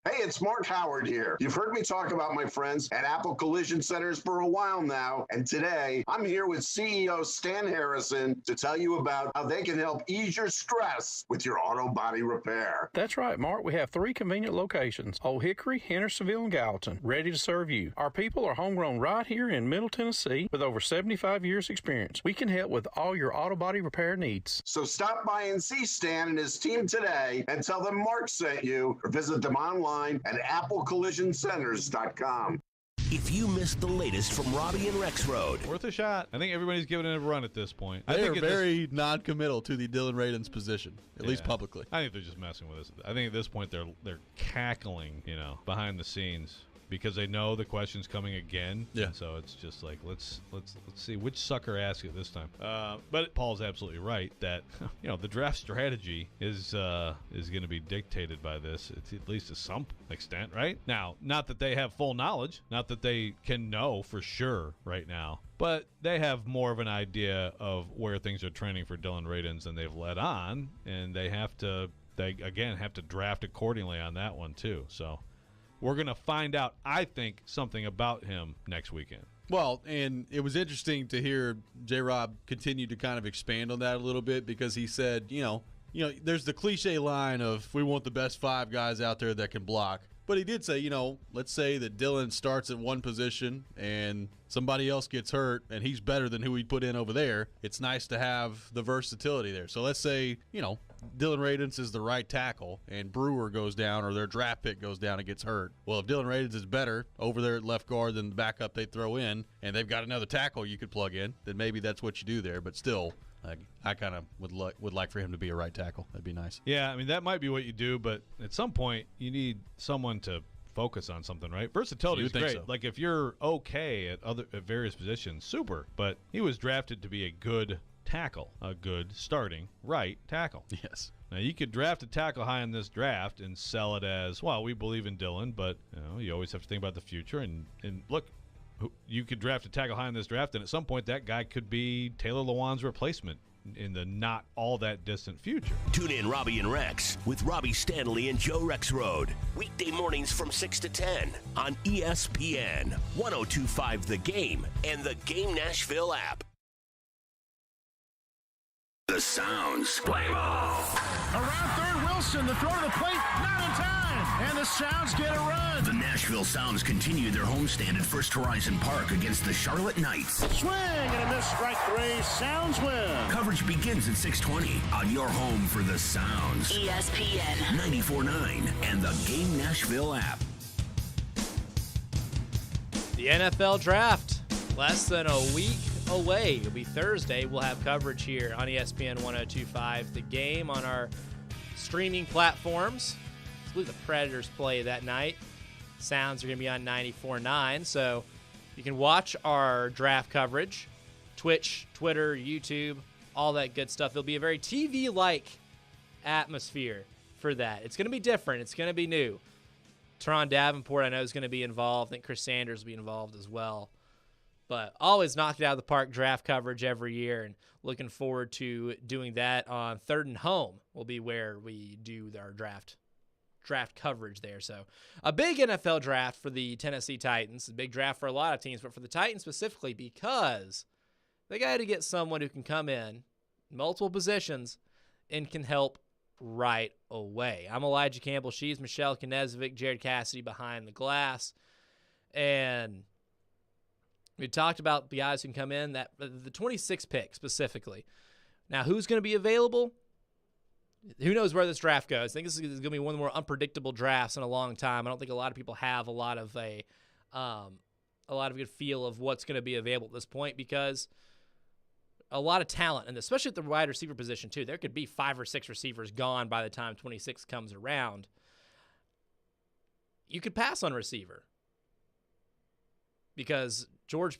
Hey, it's Mark Howard here. You've heard me talk about my friends at Apple Collision Centers for a while now, and today I'm here with CEO Stan Harrison to tell you about how they can help ease your stress with your auto body repair. That's right, Mark. We have 3 convenient locations, Old Hickory, Hendersonville, and Gallatin, ready to serve you. Our people are homegrown right here in Middle Tennessee with over 75 years experience. We can help with all your auto body repair needs. So stop by and see Stan and his team today and tell them Mark sent you, or visit them online at applecollisioncenters.com. If you missed the latest from Robby and Rexrode, worth a shot. I think everybody's giving it a run at this point. They are very non-committal to the Dylan Radunz position, at least publicly. I think they're just messing with us. I think at this point they're cackling, behind the scenes. Because they know the question's coming again. Yeah. And so it's just like, let's see which sucker asks it this time. But Paul's absolutely right that, the draft strategy is going to be dictated by this, at least to some extent, right? Now, not that they have full knowledge, not that they can know for sure right now, but they have more of an idea of where things are trending for Dylan Radunz than they've let on, and they have to draft accordingly on that one too. So we're going to find out, I think, something about him next weekend. Well, and it was interesting to hear J-Rob continue to kind of expand on that a little bit because he said, there's the cliche line of we want the best 5 guys out there that can block. But he did say, let's say that Dylan starts at one position and somebody else gets hurt and he's better than who we put in over there. It's nice to have the versatility there. So let's say, Dylan Radins is the right tackle and Brewer goes down or their draft pick goes down and gets hurt. Well, if Dylan Radins is better over there at left guard than the backup they throw in, and they've got another tackle you could plug in, then maybe that's what you do there. But still, I kind of would like for him to be a right tackle. That'd be nice. Yeah, I mean, that might be what you do, but at some point you need someone to focus on something, right? Versatility is great. So. Like if you're okay at various positions, super. But he was drafted to be a good tackle, a good starting right tackle. Yes. Now you could draft a tackle high in this draft and sell it as, well, we believe in Dylan, but you always have to think about the future. And look, you could draft a tackle high in this draft, and at some point that guy could be Taylor Lewan's replacement in the not all that distant future. Tune in Robby and Rex with Robby Stanley and Joe Rexrode. Weekday mornings from 6 to 10 on ESPN, 102.5 The Game, and the Game Nashville app. The Sounds play ball. Around third, Wilson, the throw to the plate, not in time, and the Sounds get a run. The Nashville Sounds continue their homestand at First Horizon Park against the Charlotte Knights. Swing and a miss, strike 3, Sounds win. Coverage begins at 6:20 on your home for the Sounds. ESPN 94.9 and the Game Nashville app. The NFL Draft, less than a week away. It'll be Thursday. We'll have coverage here on ESPN 102.5 The Game on our streaming platforms. I believe the Predators play that night. Sounds are going to be on 94.9, so you can watch our draft coverage. Twitch, Twitter, YouTube, all that good stuff. It'll be a very TV-like atmosphere for that. It's going to be different. It's going to be new. Teron Davenport, I know, is going to be involved. I think Chris Sanders will be involved as well. But always knock it out of the park draft coverage every year, and looking forward to doing that on Third and Home will be where we do our draft coverage there. So a big NFL draft for the Tennessee Titans, a big draft for a lot of teams, but for the Titans specifically because they got to get someone who can come in multiple positions and can help right away. I'm Elijah Campbell. She's Michelle Knezovic, Jared Cassidy behind the glass. And we talked about the guys who can come in, that the 26th pick specifically. Now, who's going to be available? Who knows where this draft goes? I think this is going to be one of the more unpredictable drafts in a long time. I don't think a lot of people have a lot of good feel of what's going to be available at this point because a lot of talent, and especially at the wide receiver position too. There could be 5 or 6 receivers gone by the time 26 comes around. You could pass on receiver because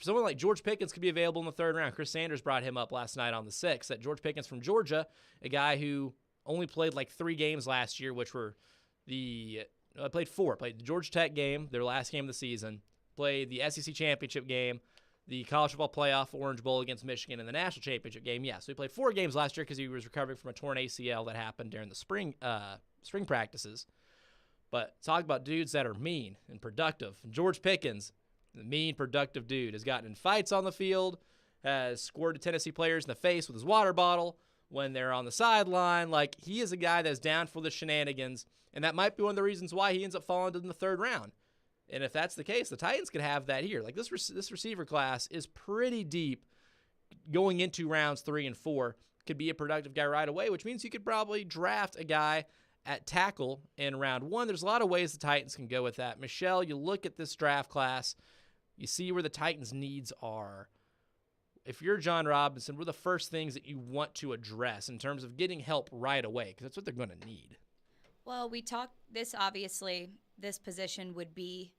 someone like George Pickens could be available in the 3rd round. Chris Sanders brought him up last night on the 6th. That George Pickens from Georgia, a guy who only played like 3 games last year, which were played 4. Played the Georgia Tech game, their last game of the season. Played the SEC championship game, the College Football Playoff Orange Bowl against Michigan, and the National Championship game. Yeah, so he played 4 games last year because he was recovering from a torn ACL that happened during the spring practices. But talk about dudes that are mean and productive. George Pickens, the mean, productive dude, has gotten in fights on the field, has squirted Tennessee players in the face with his water bottle when they're on the sideline. Like, he is a guy that's down for the shenanigans, and that might be one of the reasons why he ends up falling in the 3rd round. And if that's the case, the Titans could have that here. Like, this receiver class is pretty deep going into rounds 3 and 4. Could be a productive guy right away, which means you could probably draft a guy at tackle in round 1. There's a lot of ways the Titans can go with that. Michelle, you look at this draft class, you see where the Titans' needs are. If you're John Robinson, what are the first things that you want to address in terms of getting help right away? Because that's what they're going to need. Well, we talked this, obviously, this position would be,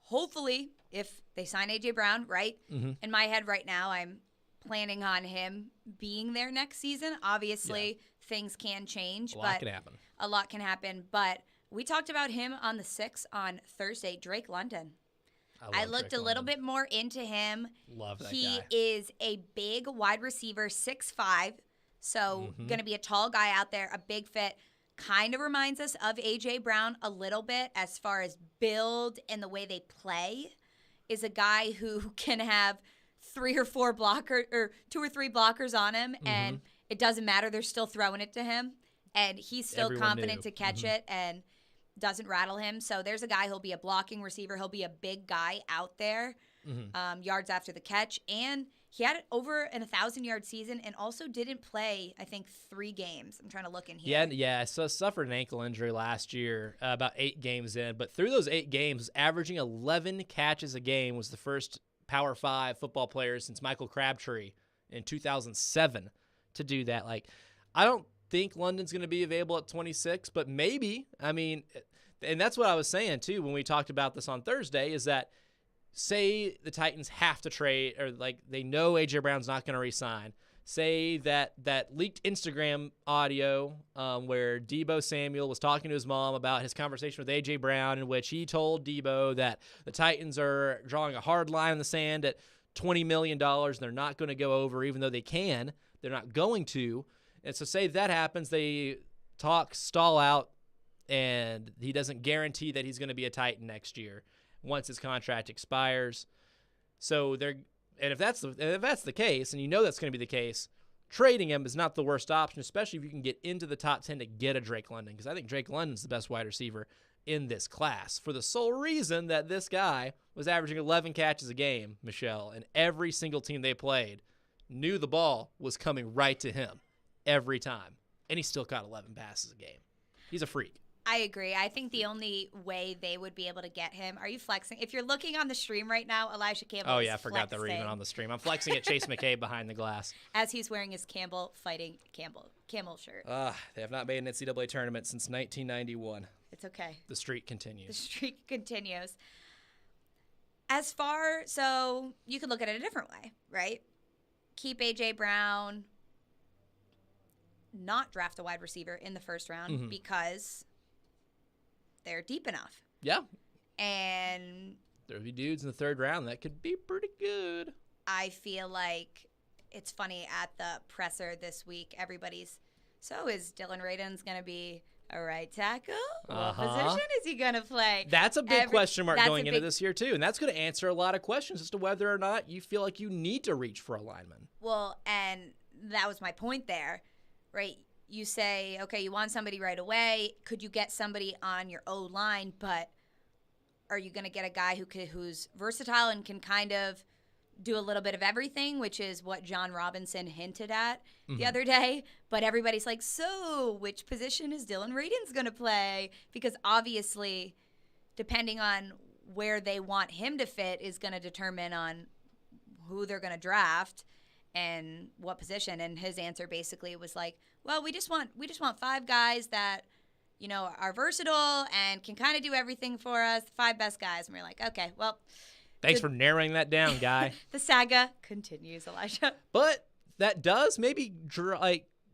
hopefully if they sign A.J. Brown, right? Mm-hmm. In my head right now, I'm planning on him being there next season. Obviously, things can change. A lot can happen. A lot can happen, but we talked about him on the 6th on Thursday, Drake London. I looked a little bit more into him. Love that guy. He is a big wide receiver, 6'5", so going to be a tall guy out there, a big fit. Kind of reminds us of A.J. Brown a little bit as far as build and the way they play. Is a guy who can have 3 or 4 blockers or 2 or 3 blockers on him, and it doesn't matter. They're still throwing it to him, and he's still confident to catch it and doesn't rattle him. So there's a guy who'll be a blocking receiver. He'll be a big guy out there, yards after the catch, and He had over an 1,000-yard season and also didn't play, I think, 3 games. I'm trying to look in here. Yeah. So suffered an ankle injury last year, about 8 games in. But through those 8 games, averaging 11 catches a game, was the first Power 5 football player since Michael Crabtree in 2007 to do that. Like, I don't think London's going to be available at 26, but maybe. I mean, and that's what I was saying, too, when we talked about this on Thursday, is that say the Titans have to trade, or like they know A.J. Brown's not going to re-sign. Say that leaked Instagram audio where Deebo Samuel was talking to his mom about his conversation with A.J. Brown, in which he told Deebo that the Titans are drawing a hard line in the sand at $20 million. And they're not going to go over, even though they can. They're not going to. And so say that happens, they stall out, and he doesn't guarantee that he's going to be a Titan next year once his contract expires. So if that's the case, and you know that's going to be the case, trading him is not the worst option, especially if you can get into the top 10 to get a Drake London, because I think Drake London's the best wide receiver in this class, for the sole reason that this guy was averaging 11 catches a game, Michelle, and every single team they played knew the ball was coming right to him every time, and he still caught 11 passes a game. He's a freak. I agree. I think the only way they would be able to get him, are you flexing? If you're looking on the stream right now, Elijah Campbell Oh, is yeah, I forgot that we're even on the stream. I'm flexing at Chase McKay behind the glass. As he's wearing his Campbell shirt. They have not made an NCAA tournament since 1991. It's okay. The streak continues. The streak continues. So you could look at it a different way, right? Keep A.J. Brown, not draft a wide receiver in the first round because they're deep enough. Yeah. And there'll be dudes in the third round that could be pretty good. I feel like it's funny at the presser this week, so is Dylan Radins going to be a right tackle? What position is he going to play? That's a big question mark going into this year, too. And that's going to answer a lot of questions as to whether or not you feel like you need to reach for a lineman. Well, and that was my point there, right? You say, okay, you want somebody right away. Could you get somebody on your O-line? But are you going to get a guy who's versatile and can kind of do a little bit of everything, which is what John Robinson hinted at the other day? But everybody's like, so which position is Dylan Radins going to play? Because obviously, depending on where they want him to fit is going to determine on who they're going to draft and what position. And his answer basically was like, well, we just want 5 guys that, are versatile and can kind of do everything for us, 5 best guys. And we're like, okay, well, thanks for narrowing that down, guy. The saga continues, Elijah. But that does maybe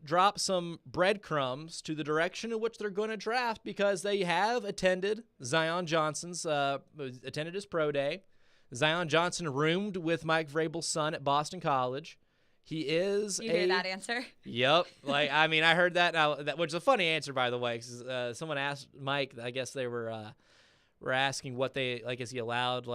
drop some breadcrumbs to the direction in which they're going to draft, because they have attended Zion Johnson's attended his pro day. Zion Johnson roomed with Mike Vrabel's son at Boston College. He is You hear that answer? Yep. I heard that now, which is a funny answer, by the way, because someone asked Mike, I guess they were asking what they, is he allowed,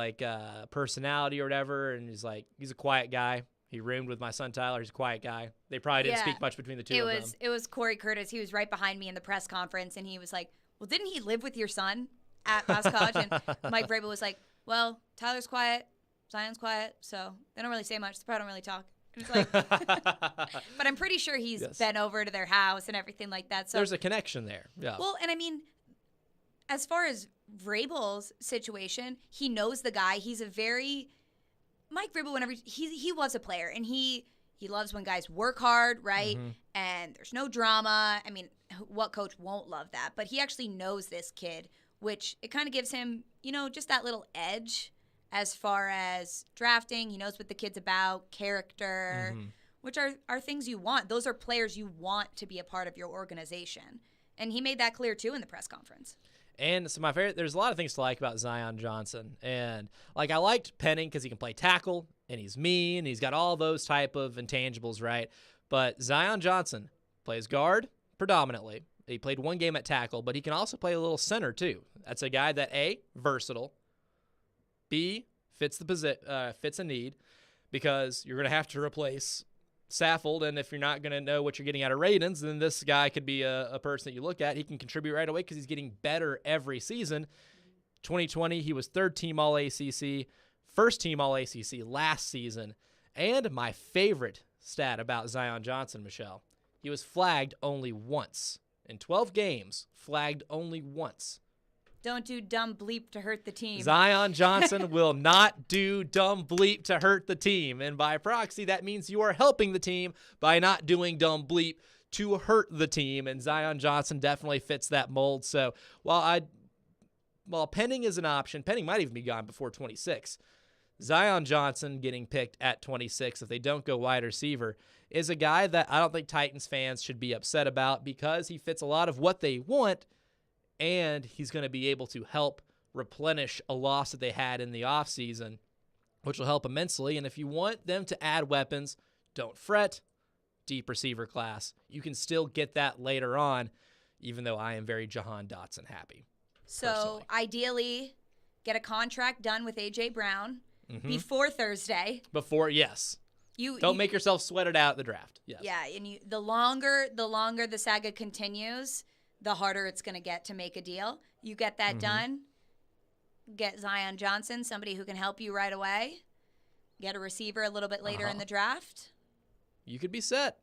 personality or whatever, and he's like, he's a quiet guy. He roomed with my son Tyler. He's a quiet guy. They probably didn't speak much between the two of them. It was Corey Curtis. He was right behind me in the press conference, and he was like, well, didn't he live with your son at Boston College? And Mike Vrabel was like, well, Tyler's quiet, Zion's quiet, so they don't really say much. They probably don't really talk. It was like, but I'm pretty sure he's been over to their house and everything like that. So there's a connection there. Yeah. Well, and I mean, as far as Vrabel's situation, he knows the guy. He's Mike Vrabel. Whenever he was a player, and he loves when guys work hard, right? And there's no drama. I mean, what coach won't love that? But he actually knows this kid, which it kind of gives him, just that little edge. As far as drafting, he knows what the kid's about, character, which are things you want. Those are players you want to be a part of your organization. And he made that clear, too, in the press conference. And so my favorite, there's a lot of things to like about Zion Johnson. And, I liked Penning because he can play tackle, and he's mean, he's got all those type of intangibles, right? But Zion Johnson plays guard predominantly. He played 1 game at tackle, but he can also play a little center, too. That's a guy that, A, versatile, B, fits a need, because you're going to have to replace Saffold, and if you're not going to know what you're getting out of Radins, then this guy could be a person that you look at. He can contribute right away because he's getting better every season. 2020, he was 3rd team All-ACC, 1st team All-ACC last season, And my favorite stat about Zion Johnson, Michelle, he was flagged only once. In 12 games, flagged only once. Don't do dumb bleep to hurt the team. Zion Johnson will not do dumb bleep to hurt the team. And by proxy, that means you are helping the team by not doing dumb bleep to hurt the team. And Zion Johnson definitely fits that mold. So while Penning is an option, Penning might even be gone before 26. Zion Johnson getting picked at 26, if they don't go wide receiver, is a guy that I don't think Titans fans should be upset about because he fits a lot of what they want, and he's going to be able to help replenish a loss that they had in the offseason, which will help immensely. And if you want them to add weapons, don't fret. Deep receiver class. You can still get that later on, even though I am very Jahan Dotson happy. So personally. ideally, get a contract done with A.J. Brown before Thursday. Yes. Don't make yourself sweat it out at the draft. Yes. Yeah, and the longer the saga continues, the harder it's going to get to make a deal. You get that done, get Zion Johnson, somebody who can help you right away, get a receiver a little bit later in the draft. You could be set.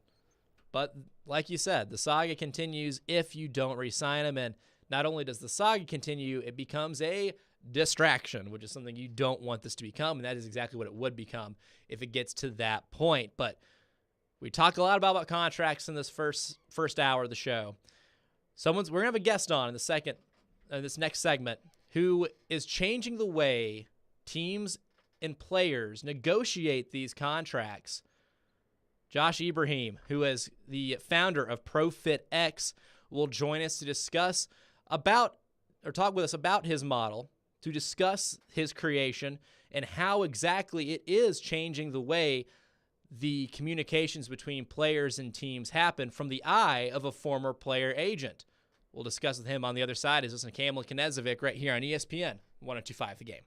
But like you said, the saga continues if you don't re-sign him. And not only does the saga continue, it becomes a distraction, which is something you don't want this to become. And that is exactly what it would become if it gets to that point. But we talk a lot about contracts in this first hour of the show. We're going to have a guest on in this next segment who is changing the way teams and players negotiate these contracts. Josh Ibrahim, who is the founder of ProFitX, will join us to talk with us about his model, to discuss his creation, and how exactly it is changing the way the communications between players and teams happen from the eye of a former player agent. We'll discuss with him on the other side. Is listening to Campbell and Knezovic right here on ESPN 102.5 The Game.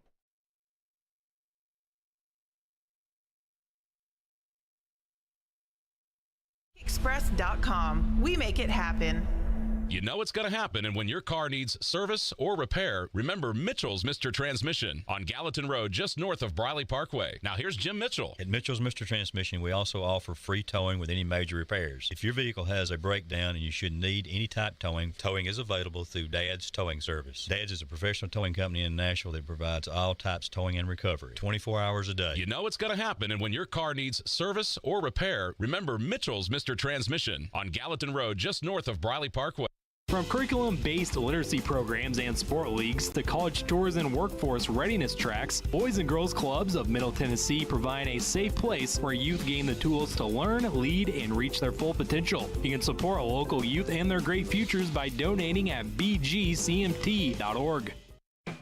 Express.com. We make it happen. You know it's going to happen, and when your car needs service or repair, remember Mitchell's Mr. Transmission on Gallatin Road, just north of Briley Parkway. Now here's Jim Mitchell. At Mitchell's Mr. Transmission, we also offer free towing with any major repairs. If your vehicle has a breakdown and you should need any type towing, towing is available through Dad's Towing Service. Dad's is a professional towing company in Nashville that provides all types of towing and recovery, 24 hours a day. You know it's going to happen, and when your car needs service or repair, remember Mitchell's Mr. Transmission on Gallatin Road, just north of Briley Parkway. From curriculum-based literacy programs and sport leagues to college tours and workforce readiness tracks, Boys and Girls Clubs of Middle Tennessee provide a safe place where youth gain the tools to learn, lead, and reach their full potential. You can support local youth and their great futures by donating at bgcmt.org.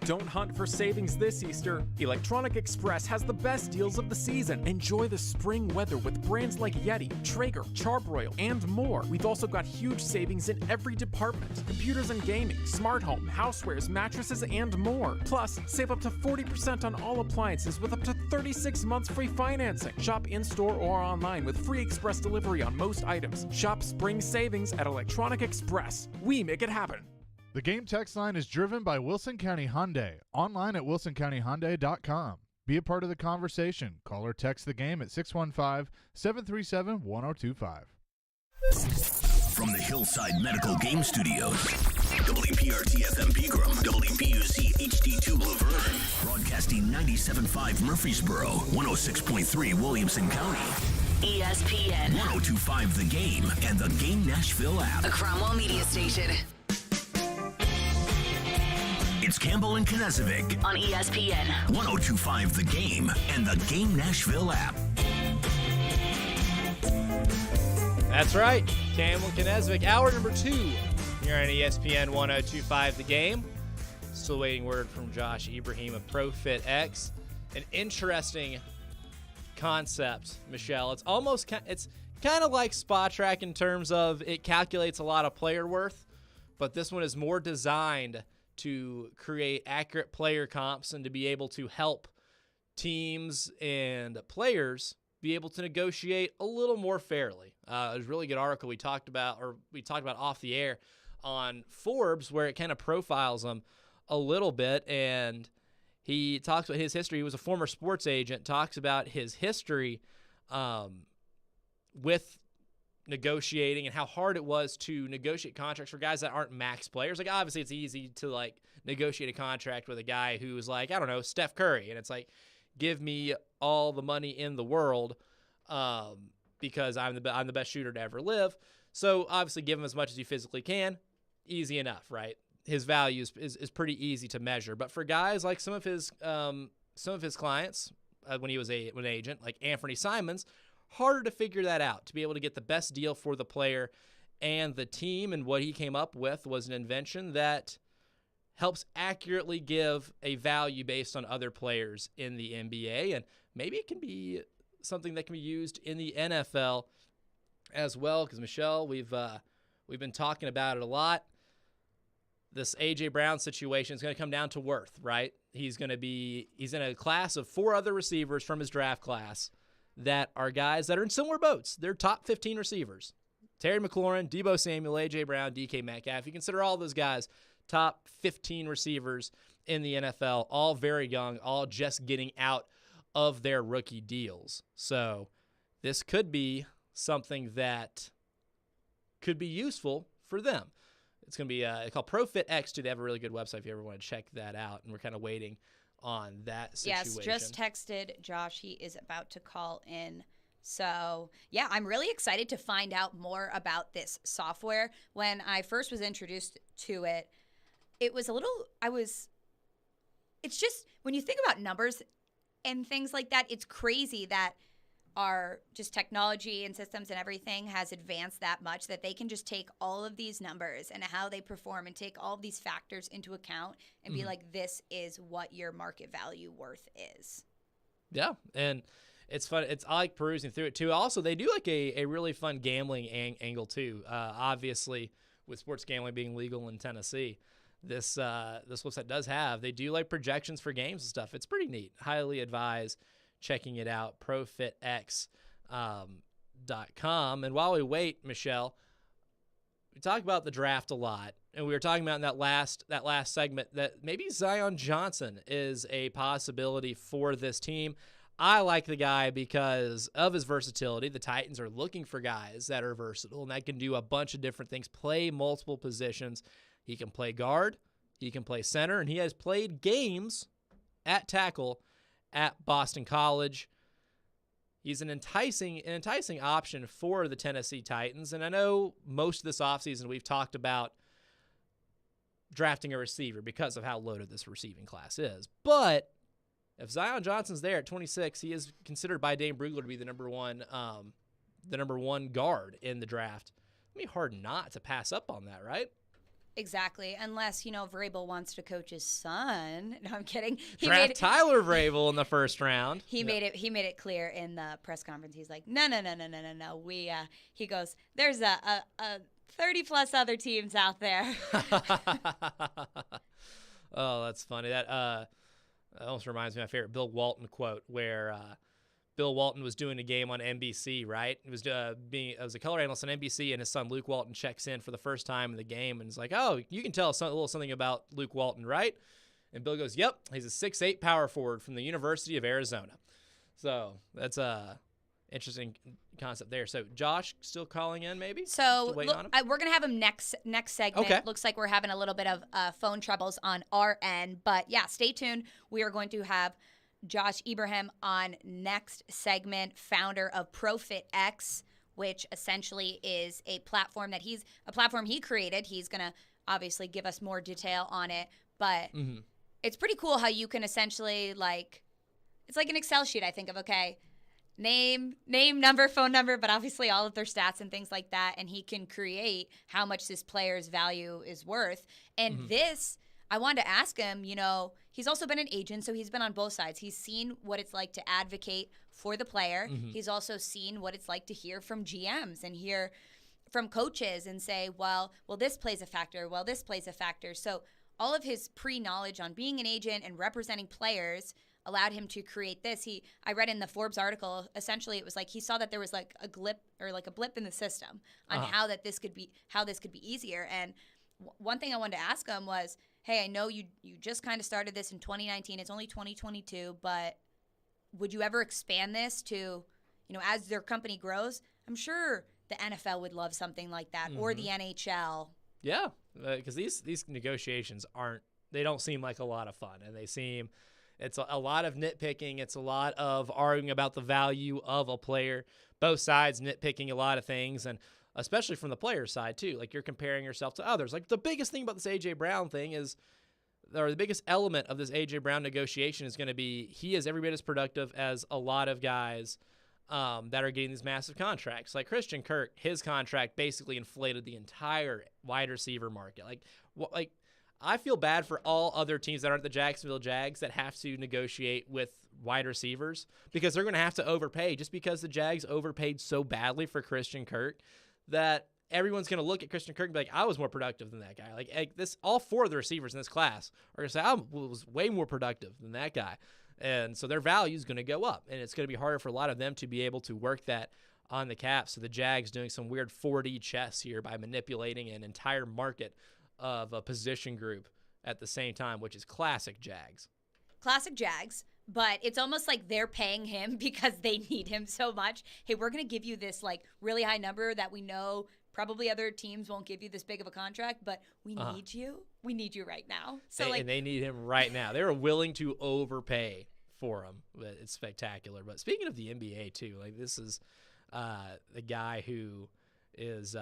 Don't hunt for savings this Easter. Electronic Express has the best deals of the season. Enjoy the spring weather with brands like Yeti, Traeger, Charbroil, and more. We've also got huge savings in every department. Computers and gaming, smart home, housewares, mattresses, and more. Plus, save up to 40% on all appliances with up to 36 months free financing. Shop in-store or online with free express delivery on most items. Shop spring savings at Electronic Express. We make it happen. The Game text line is driven by Wilson County Hyundai. Online at wilsoncountyhyundai.com. Be a part of the conversation. Call or text the Game at 615-737-1025. From the Hillside Medical Game Studios, WPRT-FM Pegram, WPUC HD2 Laverne, broadcasting 97.5 Murfreesboro, 106.3 Williamson County. ESPN 102.5 The Game and the Game Nashville app. A Cromwell Media Station. It's Campbell and Knezovic on ESPN 102.5 The Game and the Game Nashville app. That's right. Campbell and Knezovic, hour number 2 here on ESPN 102.5 The Game. Still waiting word from Josh Ibrahim of ProFitX. An interesting concept, Michelle. It's kind of like Spot Track in terms of it calculates a lot of player worth, but this one is more designed to create accurate player comps and to be able to help teams and players be able to negotiate a little more fairly. It was a really good article we talked about off the air on Forbes, where it kind of profiles him a little bit, and he talks about his history. He was a former sports agent, talks about his history with negotiating and how hard it was to negotiate contracts for guys that aren't max players. Like, obviously it's easy to like negotiate a contract with a guy who's like, I don't know, Steph Curry. And it's like, give me all the money in the world because I'm the best shooter to ever live. So obviously give him as much as you physically can. Easy enough, right? His value is pretty easy to measure. But for guys like some of his clients, when he was an agent, like Anthony Simons, harder to figure that out, to be able to get the best deal for the player and the team. And what he came up with was an invention that helps accurately give a value based on other players in the NBA. And maybe it can be something that can be used in the NFL as well. Because, Michelle, we've been talking about it a lot. This A.J. Brown situation is going to come down to worth, right? He's in a class of 4 other receivers from his draft class that are guys that are in similar boats. They're top 15 receivers. Terry McLaurin, Deebo Samuel, A.J. Brown, DK Metcalf. You consider all those guys top 15 receivers in the NFL, all very young, all just getting out of their rookie deals. So this could be something that could be useful for them. It's going to be called ProFitX, too. They have a really good website if you ever want to check that out, and we're kind of waiting on that situation. Yes, just texted Josh. He is about to call in. So, yeah, I'm really excited to find out more about this software. When I first was introduced to it, it was it's just, when you think about numbers and things like that, it's crazy that our just technology and systems and everything has advanced that much that they can just take all of these numbers and how they perform and take all of these factors into account and be like, this is what your market value worth is. Yeah, and it's fun. I like perusing through it too. Also, they do like a really fun gambling angle too. Obviously, with sports gambling being legal in Tennessee, this website does they do like projections for games and stuff. It's pretty neat. Highly advise checking it out, profitx.com. And while we wait, Michelle, we talk about the draft a lot, and we were talking about in that last segment that maybe Zion Johnson is a possibility for this team. I like the guy because of his versatility. The Titans are looking for guys that are versatile and that can do a bunch of different things, play multiple positions. He can play guard, he can play center, and he has played games at tackle at Boston College. He's an enticing option for the Tennessee Titans. And I know most of this offseason we've talked about drafting a receiver because of how loaded this receiving class is. But if Zion Johnson's there at 26, he is considered by Dane Brugler to be the number one guard in the draft. It'd be hard not to pass up on that, right? Exactly, unless, Vrabel wants to coach his son. No, I'm kidding. Draft Tyler Vrabel in the first round. He made it clear in the press conference. He's like, no. He goes, there's a 30-plus other teams out there. Oh, that's funny. That almost reminds me of my favorite Bill Walton quote, where Bill Walton was doing a game on NBC, right? It was a color analyst on NBC, and his son Luke Walton checks in for the first time in the game, and is like, "Oh, you can tell us a little something about Luke Walton, right?" And Bill goes, "Yep, he's a 6'8" power forward from the University of Arizona." So that's a interesting concept there. So Josh still calling in, maybe? So we're gonna have him next segment. Okay. Looks like we're having a little bit of phone troubles on our end, but yeah, stay tuned. We are going to have Josh Ibrahim on next segment, founder of ProFitX, which essentially is a platform he created. He's going to obviously give us more detail on it, but it's pretty cool how you can essentially it's like an Excel sheet, I think of, okay, name, number, phone number, but obviously all of their stats and things like that, and he can create how much this player's value is worth. And this, I wanted to ask him, he's also been an agent, so he's been on both sides. He's seen what it's like to advocate for the player. He's also seen what it's like to hear from GMs and hear from coaches and say, well, this plays a factor. Well, this plays a factor. So all of his pre-knowledge on being an agent and representing players allowed him to create this. I read in the Forbes article, essentially it was like he saw that there was like a blip in the system on how this could be easier. And one thing I wanted to ask him was, hey, I know you just kind of started this in 2019. It's only 2022, but would you ever expand this to, as their company grows, I'm sure the NFL would love something like that, or the NHL. Yeah, because these negotiations they don't seem like a lot of fun, and it's a lot of nitpicking. It's a lot of arguing about the value of a player. Both sides nitpicking a lot of things, and especially from the player side too. Like, you're comparing yourself to others. Like, the biggest thing about this A.J. Brown thing or the biggest element of this A.J. Brown negotiation is going to be he is every bit as productive as a lot of guys that are getting these massive contracts. Like Christian Kirk, his contract basically inflated the entire wide receiver market. Like I feel bad for all other teams that aren't the Jacksonville Jags that have to negotiate with wide receivers, because they're going to have to overpay, just because the Jags overpaid so badly for Christian Kirk that everyone's going to look at Christian Kirk and be like, I was more productive than that guy. Like all 4 of the receivers in this class are going to say, I was way more productive than that guy. And so their value is going to go up, and it's going to be harder for a lot of them to be able to work that on the cap. So the Jags doing some weird 4D chess here by manipulating an entire market of a position group at the same time, which is classic Jags. Classic Jags, but it's almost like they're paying him because they need him so much. Hey, we're going to give you this really high number that we know probably other teams won't give you this big of a contract, but we need you. We need you right now. So and they need him right now. They were willing to overpay for him. It's spectacular. But speaking of the NBA too, this is the guy who is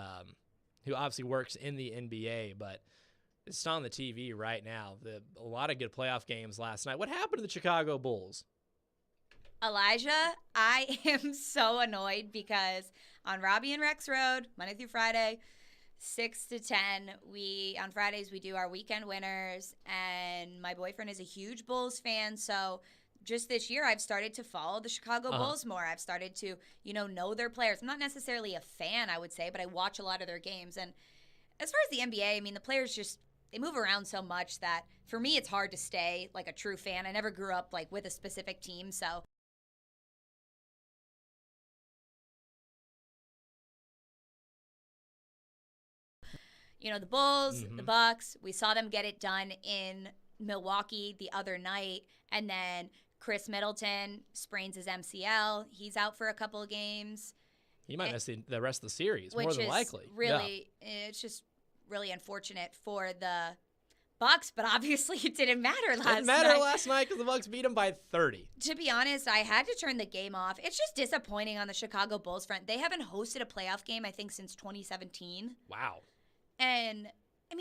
who obviously works in the NBA, but it's on the TV right now. A lot of good playoff games last night. What happened to the Chicago Bulls? Elijah, I am so annoyed because on Robby and Rexrode, Monday through Friday, 6 to 10, on Fridays we do our weekend winners, and my boyfriend is a huge Bulls fan, so just this year I've started to follow the Chicago Bulls more. I've started to, know their players. I'm not necessarily a fan, I would say, but I watch a lot of their games. And as far as the NBA, the players they move around so much that for me it's hard to stay a true fan. I never grew up with a specific team, so the Bulls, the Bucks, we saw them get it done in Milwaukee the other night, and then Chris Middleton sprains his MCL. He's out for a couple of games. He might miss the rest of the series, more than likely. Really, it's just really unfortunate for the Bucks, but obviously it didn't matter last night. Didn't matter last night because the Bucks beat them by 30. To be honest, I had to turn the game off. It's just disappointing on the Chicago Bulls front. They haven't hosted a playoff game, I think, since 2017. Wow. And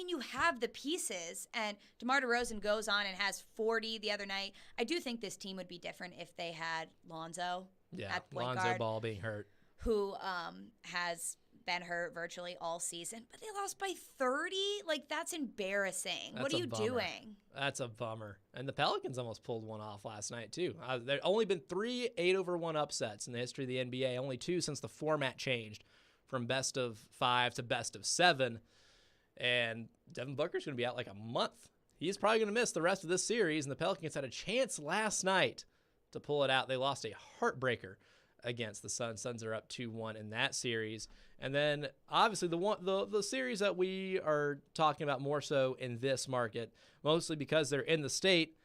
you have the pieces, and DeMar DeRozan goes on and has 40 the other night. I do think this team would be different if they had Lonzo at point Lonzo guard, Ball being hurt, who has been hurt virtually all season. But they lost by 30? That's embarrassing. What are you doing? That's a bummer. And the Pelicans almost pulled one off last night, too. There only been 3 8-over-1 upsets in the history of the NBA, only 2 since the format changed from best of 5 to best of 7. And Devin Booker's going to be out a month. He's probably going to miss the rest of this series, and the Pelicans had a chance last night to pull it out. They lost a heartbreaker against the Suns. Suns are up 2-1 in that series. And then, obviously, the series that we are talking about more so in this market, mostly because they're in the state,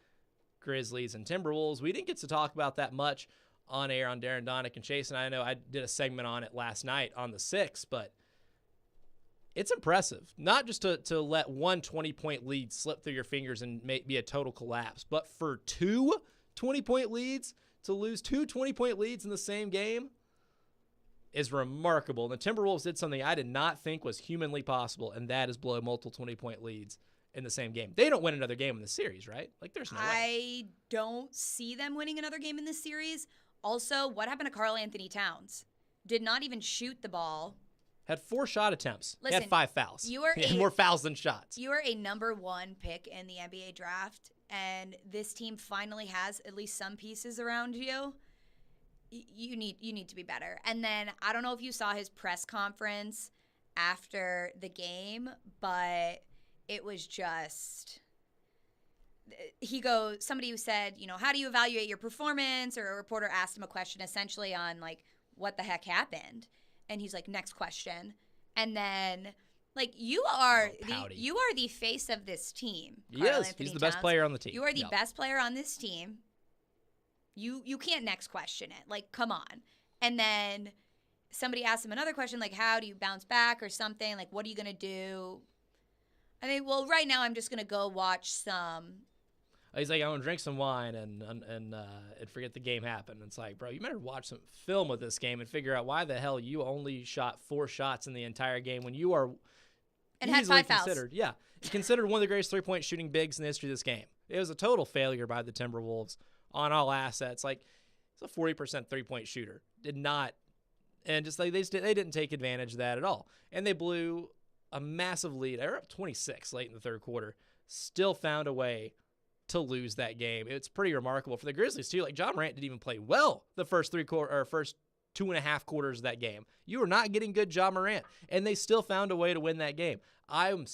Grizzlies and Timberwolves. We didn't get to talk about that much on air on Darren Donick and Chase, and I know I did a segment on it last night on the 6th, but it's impressive, not just to let one 20-point lead slip through your fingers and be a total collapse, but for 2 20-point leads, to lose 2 20-point leads in the same game is remarkable. And the Timberwolves did something I did not think was humanly possible, and that is blow multiple 20-point leads in the same game. They don't win another game in the series, right? There's no way. I don't see them winning another game in this series. Also, what happened to Karl Anthony Towns? Did not even shoot the ball. Had 4 shot attempts. Listen, he had 5 fouls. He had more fouls than shots. You are a number 1 pick in the NBA draft, and this team finally has at least some pieces around you. You need to be better. And then I don't know if you saw his press conference after the game, but it was just somebody who said, how do you evaluate your performance? Or a reporter asked him a question essentially on what the heck happened. And he's like, next question. And then, you are the face of this team. Yes, he's the best player on the team. You are the best player on this team. You can't next question it. Come on. And then somebody asked him another question, like, how do you bounce back or something? Like, what are you going to do? I mean, well, right now I'm just going to go watch some. He's like, I'm going to drink some wine and forget the game happened. It's like, bro, you better watch some film of this game and figure out why the hell you only shot 4 shots in the entire game when you are and had 5 fouls. Considered one of the greatest three-point shooting bigs in the history of this game. It was a total failure by the Timberwolves on all assets. Like, it's a 40% three-point shooter. Did not, and just like they didn't take advantage of that at all. And they blew a massive lead. They were up 26 late in the third quarter. Still found a way to lose that game. It's pretty remarkable for the Grizzlies too. Like, John Morant didn't even play well the first 2.5 quarters of that game. You were not getting good John Morant, and they still found a way to win that game. I'll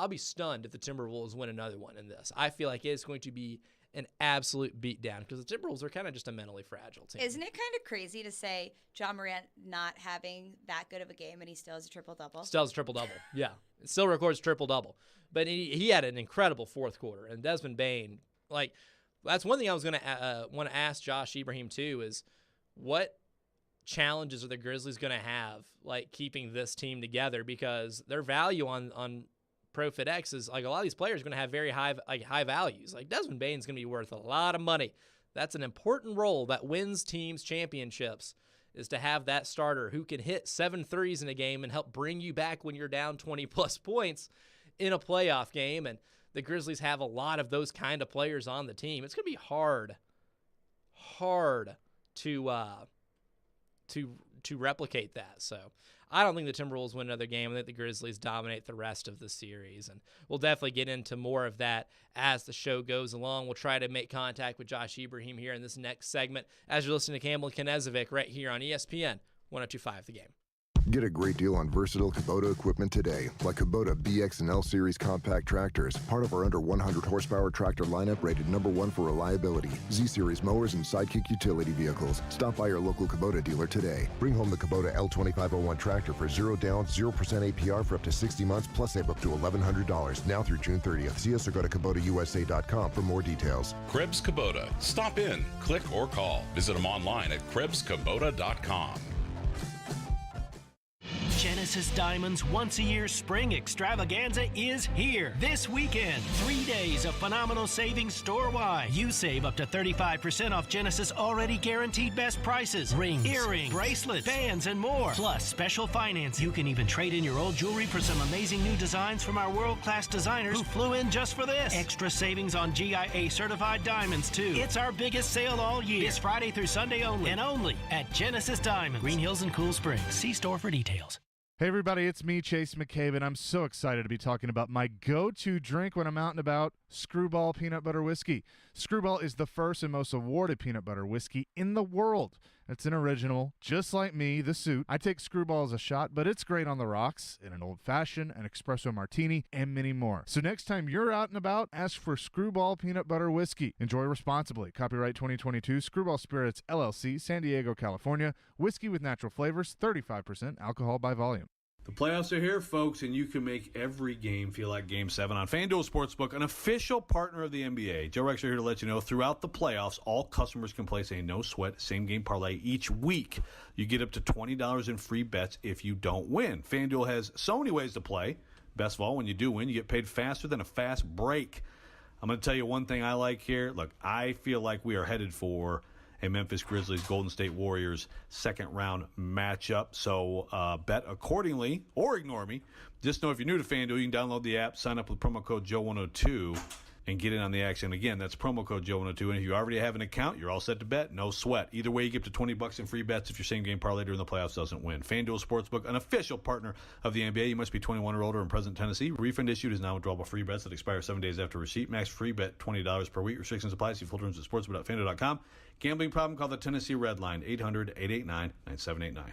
be stunned if the Timberwolves win another one in this. I feel like it's going to be an absolute beatdown because the Timberwolves are kind of just a mentally fragile team. Isn't it kind of crazy to say John Morant not having that good of a game and he still has a triple-double? Still has a triple-double, yeah. Still records triple-double. But he had an incredible fourth quarter. And Desmond Bane, like, that's one thing I was going to want to ask Josh Ibrahim too is what challenges are the Grizzlies going to have, like, keeping this team together, because their value on ProFitX is, like, a lot of these players are going to have very high values. Like, Desmond Bane's going to be worth a lot of money. That's an important role that wins teams championships, is to have that starter who can hit 7 threes in a game and help bring you back when you're down 20-plus points in a playoff game. And the Grizzlies have a lot of those kind of players on the team. It's going to be hard to replicate that. So I don't think the Timberwolves win another game. I think the Grizzlies dominate the rest of the series, and we'll definitely get into more of that as the show goes along. We'll try to make contact with Josh Ibrahim here in this next segment as you're listening to Campbell and Knezovic right here on ESPN 102.5 The Game. Get a great deal on versatile Kubota equipment today, like Kubota BX and L Series compact tractors, part of our under 100 horsepower tractor lineup rated #1 for reliability, Z Series mowers, and Sidekick utility vehicles. Stop by your local Kubota dealer today. Bring home the Kubota L2501 tractor for 0 down, 0% APR for up to 60 months, plus save up to $1,100 now through June 30th. See us or go to KubotaUSA.com for more details. Krebs Kubota. Stop in, click, or call. Visit them online at KrebsKubota.com. Genesis Diamond's once-a-year spring extravaganza is here this weekend. 3 days of phenomenal savings store-wide. You save up to 35% off Genesis already guaranteed best prices. Rings, earrings, bracelets, bands, and more. Plus special finance. You can even trade in your old jewelry for some amazing new designs from our world-class designers who flew in just for this. Extra savings on GIA certified diamonds, too. It's our biggest sale all year. This Friday through Sunday only. And only at Genesis Diamonds, Green Hills and Cool Springs. See store for details. Hey everybody, it's me, Chase McCabe, and I'm so excited to be talking about my go-to drink when I'm out and about, Screwball Peanut Butter Whiskey. Screwball is the first and most awarded peanut butter whiskey in the world. It's an original, just like me, the suit. I take Screwball as a shot, but it's great on the rocks, in an old-fashioned, an espresso martini, and many more. So next time you're out and about, ask for Screwball Peanut Butter Whiskey. Enjoy responsibly. Copyright 2022, Screwball Spirits, LLC, San Diego, California. Whiskey with natural flavors, 35% alcohol by volume. The playoffs are here, folks, and you can make every game feel like Game 7 on FanDuel Sportsbook, an official partner of the NBA. Joe Rexrode here to let you know, throughout the playoffs, all customers can place a no-sweat same-game parlay each week. You get up to $20 in free bets if you don't win. FanDuel has so many ways to play. Best of all, when you do win, you get paid faster than a fast break. I'm going to tell you one thing I like here. Look, I feel like we are headed for a Memphis Grizzlies Golden State Warriors second-round matchup. So bet accordingly or ignore me. Just know if you're new to FanDuel, you can download the app, sign up with promo code Joe102, and get in on the action. Again, that's promo code Joe102. And if you already have an account, you're all set to bet. No sweat. Either way, you get up to $20 in free bets if your same-game parlay during the playoffs doesn't win. FanDuel Sportsbook, an official partner of the NBA. You must be 21 or older and present in Tennessee. Refund issued is now withdrawable free bets that expire 7 days after receipt. Max free bet $20 per week. Restrictions apply. See full terms at sportsbook.fanduel.com. Gambling problem? Call the Tennessee Red Line, 800-889-9789.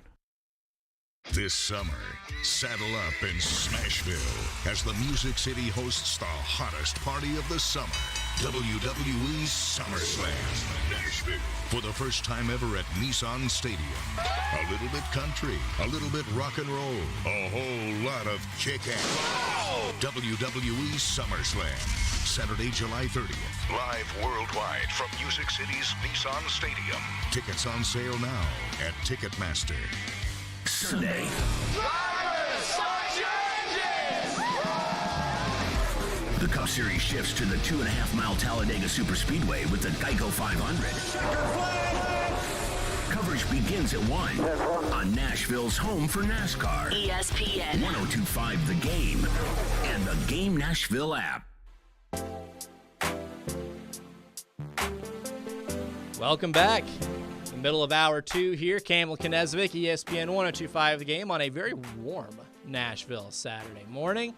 This summer, saddle up in Smashville as the Music City hosts the hottest party of the summer, WWE SummerSlam Nashville. For the first time ever at Nissan Stadium. A little bit country, a little bit rock and roll, a whole lot of kick-ass. WWE SummerSlam. Saturday, July 30th. Live worldwide from Music City's Nissan Stadium. Tickets on sale now at Ticketmaster. Sunday. The Cup Series shifts to the 2.5-mile Talladega Superspeedway with the Geico 500. Coverage begins at 1 on Nashville's home for NASCAR. ESPN 1025 The Game and the Game Nashville app. Welcome back. In the middle of hour 2 here, Campbell, Knezovic, ESPN 1025 The Game on a very warm Nashville Saturday morning.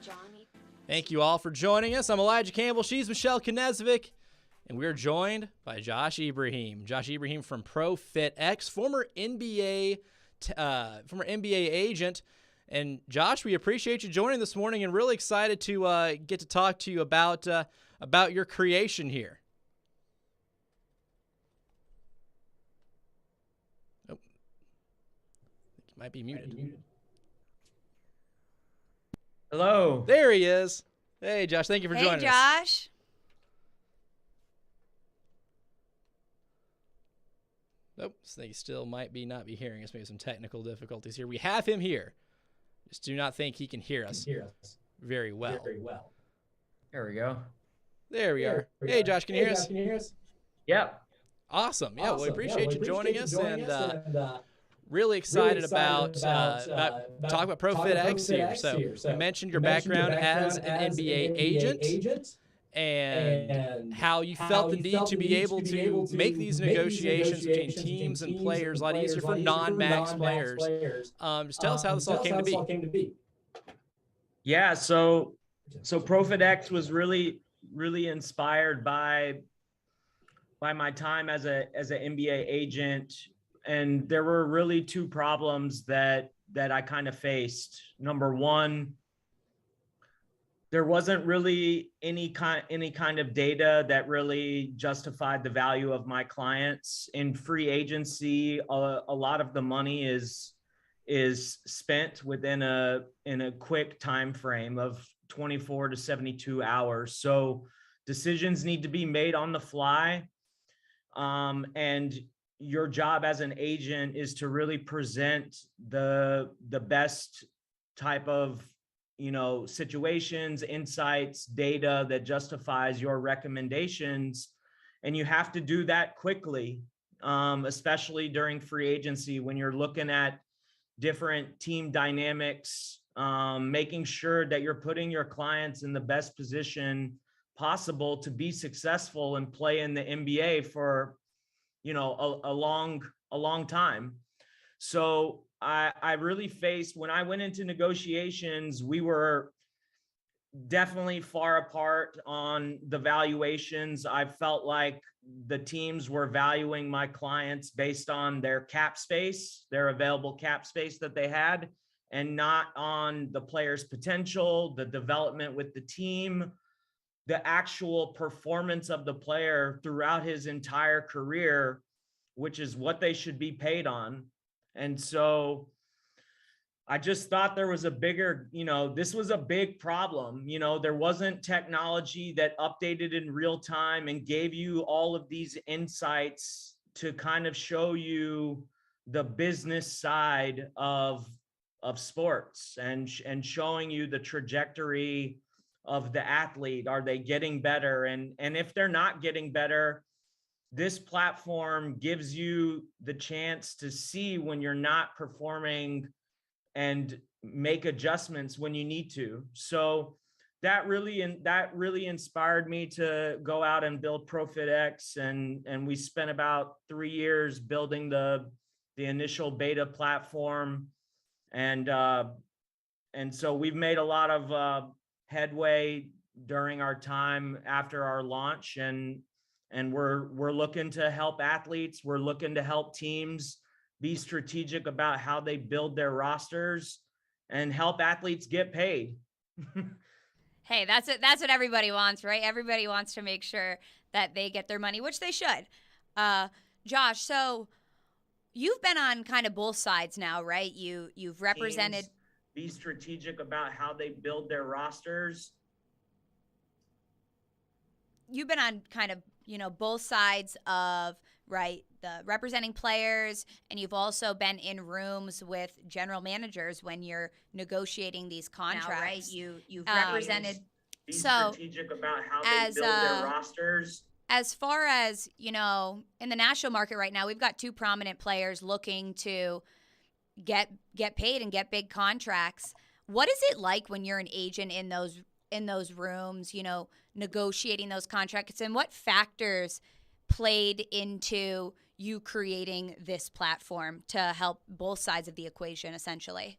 Thank you all for joining us. I'm Elijah Campbell. She's Michelle Knezovic. And we're joined by Josh Ibrahim. Josh Ibrahim from ProFitX, former NBA agent. And Josh, we appreciate you joining this morning and really excited to get to talk to you about your creation here. Oh, I think you might be muted. Hello. There he is. Hey, Josh. Thank you for joining us. Hey, Josh. Nope. So he still might not be hearing us. Maybe some technical difficulties here. We have him here. Just do not think he can hear us very well. There we go. There we are. Hey, Josh, can you hear us? Yep. Awesome. Yeah, we appreciate you joining us and really excited about talking about ProFitX here. So you mentioned your background as an NBA agent and how you felt the need to be able to make these negotiations between teams and players a lot easier for non-max players. Just tell us how this all came to be. Yeah, so ProFitX was really inspired by my time as an NBA agent. And there were really two problems that I kind of faced. Number one, there wasn't really any kind of data that really justified the value of my clients. In free agency, a lot of the money is spent in a quick time frame of 24 to 72 hours. So decisions need to be made on the fly, and your job as an agent is to really present the best type of, situations, insights, data that justifies your recommendations. And you have to do that quickly, especially during free agency when you're looking at different team dynamics, making sure that you're putting your clients in the best position possible to be successful and play in the NBA for a long time. So I really faced, when I went into negotiations, we were definitely far apart on the valuations. I felt like the teams were valuing my clients based on their cap space, their available cap space that they had, and not on the player's potential, the development with the team, the actual performance of the player throughout his entire career, which is what they should be paid on. And so I just thought there was a bigger, this was a big problem. There wasn't technology that updated in real time and gave you all of these insights to kind of show you the business side of sports and showing you the trajectory of the athlete. Are they getting better? And if they're not getting better, this platform gives you the chance to see when you're not performing and make adjustments when you need to. So that really inspired me to go out and build ProFitX. And we spent about 3 years building the initial beta platform. And so we've made a lot of headway during our time after our launch, and we're looking to help athletes. We're looking to help teams be strategic about how they build their rosters and help athletes get paid. Hey, that's what everybody wants, right? Everybody wants to make sure that they get their money, which they should. Josh, so you've been on kind of both sides now, right? You've represented. Teams be strategic about how they build their rosters. you've been on kind of, both sides of, right, the representing players, and you've also been in rooms with general managers when you're negotiating these contracts. Now, right? You've represented. Be So strategic about how they build their rosters. As far as, in the national market right now, we've got two prominent players looking to get paid and get big contracts. What is it like when you're an agent in those rooms, negotiating those contracts, and what factors played into you creating this platform to help both sides of the equation, essentially?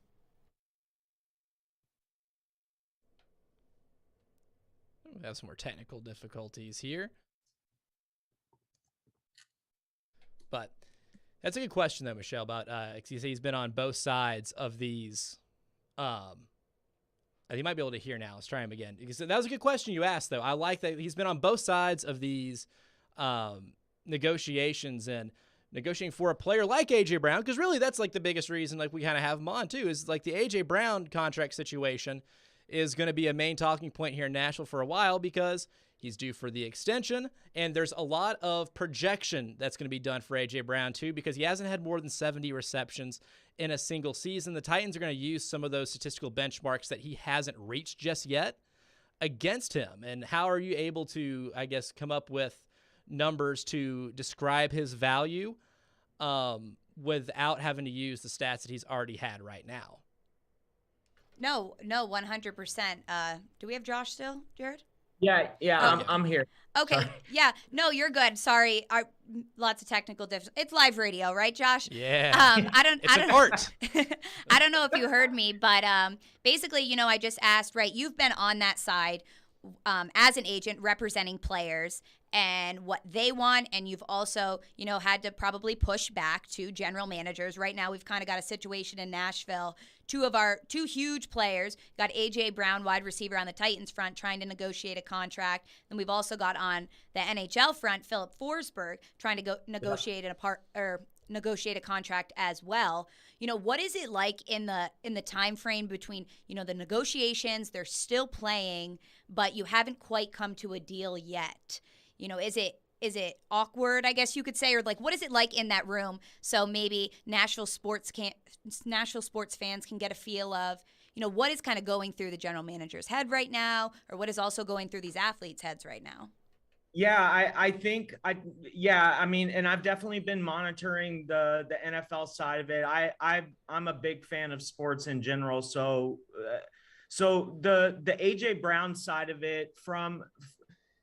We have some more technical difficulties here. But that's a good question, though, Michelle, about you say he's been on both sides of these. He might be able to hear now. Let's try him again. Because that was a good question you asked, though. I like that he's been on both sides of these negotiations and negotiating for a player like A.J. Brown, because really that's like the biggest reason like we kind of have him on, too, is like the A.J. Brown contract situation is going to be a main talking point here in Nashville for a while because he's due for the extension, and there's a lot of projection that's going to be done for A.J. Brown, too, because he hasn't had more than 70 receptions in a single season. The Titans are going to use some of those statistical benchmarks that he hasn't reached just yet against him. And how are you able to, I guess, come up with numbers to describe his value without having to use the stats that he's already had right now? No, 100%. Do we have Josh still, Jared? Yeah, Oh, I'm here. Okay, Sorry. yeah. No, you're good. Sorry. Lots of technical difficulties. It's live radio, right, Josh? Yeah. I don't know. Art. I don't know if you heard me, but basically, I just asked, right, you've been on that side as an agent representing players and what they want, and you've also, had to probably push back to general managers. Right now, we've kind of got a situation in Nashville. Two huge players, got A.J. Brown, wide receiver on the Titans front, trying to negotiate a contract. And we've also got on the NHL front, Philip Forsberg, trying to negotiate negotiate a contract as well. What is it like in the time frame between, the negotiations, they're still playing, but you haven't quite come to a deal yet? Is it awkward, I guess you could say, or like what is it like in that room? So maybe Nashville sports fans can get a feel of, what is kind of going through the general manager's head right now, or what is also going through these athletes' heads right now? Yeah, I mean, and I've definitely been monitoring the NFL side of it. I'm a big fan of sports in general. So the A.J. Brown side of it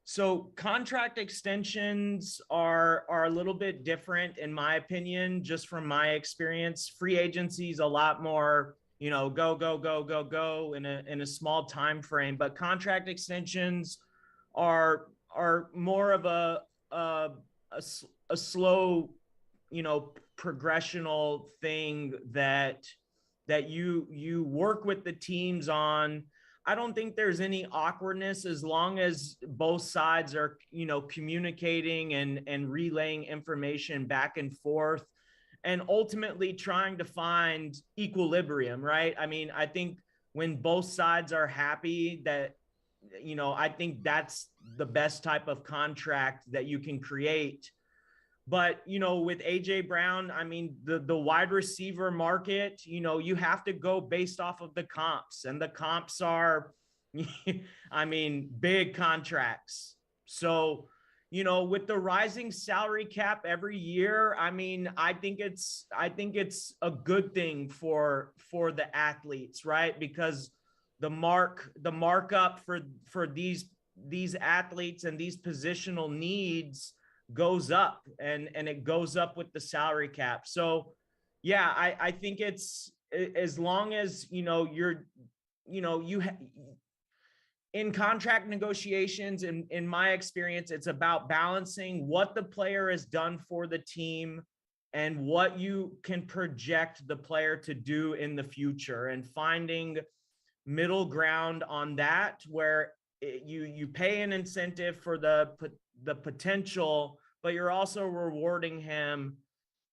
so contract extensions are a little bit different, in my opinion, just from my experience. Free agency is a lot more, go in a small time frame. But contract extensions are more of a slow, progressional thing that you work with the teams on. I don't think there's any awkwardness as long as both sides are, communicating and relaying information back and forth and ultimately trying to find equilibrium, right? I mean, I think when both sides are happy that, I think that's the best type of contract that you can create. But, with A.J. Brown, I mean, the wide receiver market, you have to go based off of the comps, and the comps are, I mean, big contracts. So, with the rising salary cap every year, I mean, I think it's a good thing for the athletes, right? Because the markup for these athletes and these positional needs goes up, and it goes up with the salary cap. So yeah, I think it's, as long as in contract negotiations, in my experience, it's about balancing what the player has done for the team and what you can project the player to do in the future, and finding middle ground on that, where you pay an incentive for the potential, but you're also rewarding him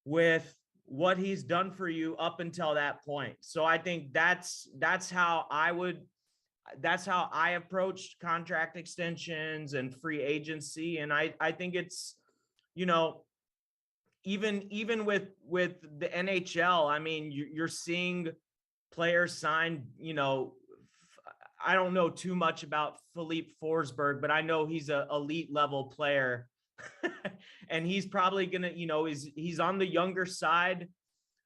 with what he's done for you up until that point. So I think that's how I would that's how I approached contract extensions and free agency. And I think it's, you know, even with the NHL, I mean, you're seeing players sign, you know, I don't know too much about Philippe Forsberg, but I know he's a elite level player. And he's probably going to, you know, he's on the younger side.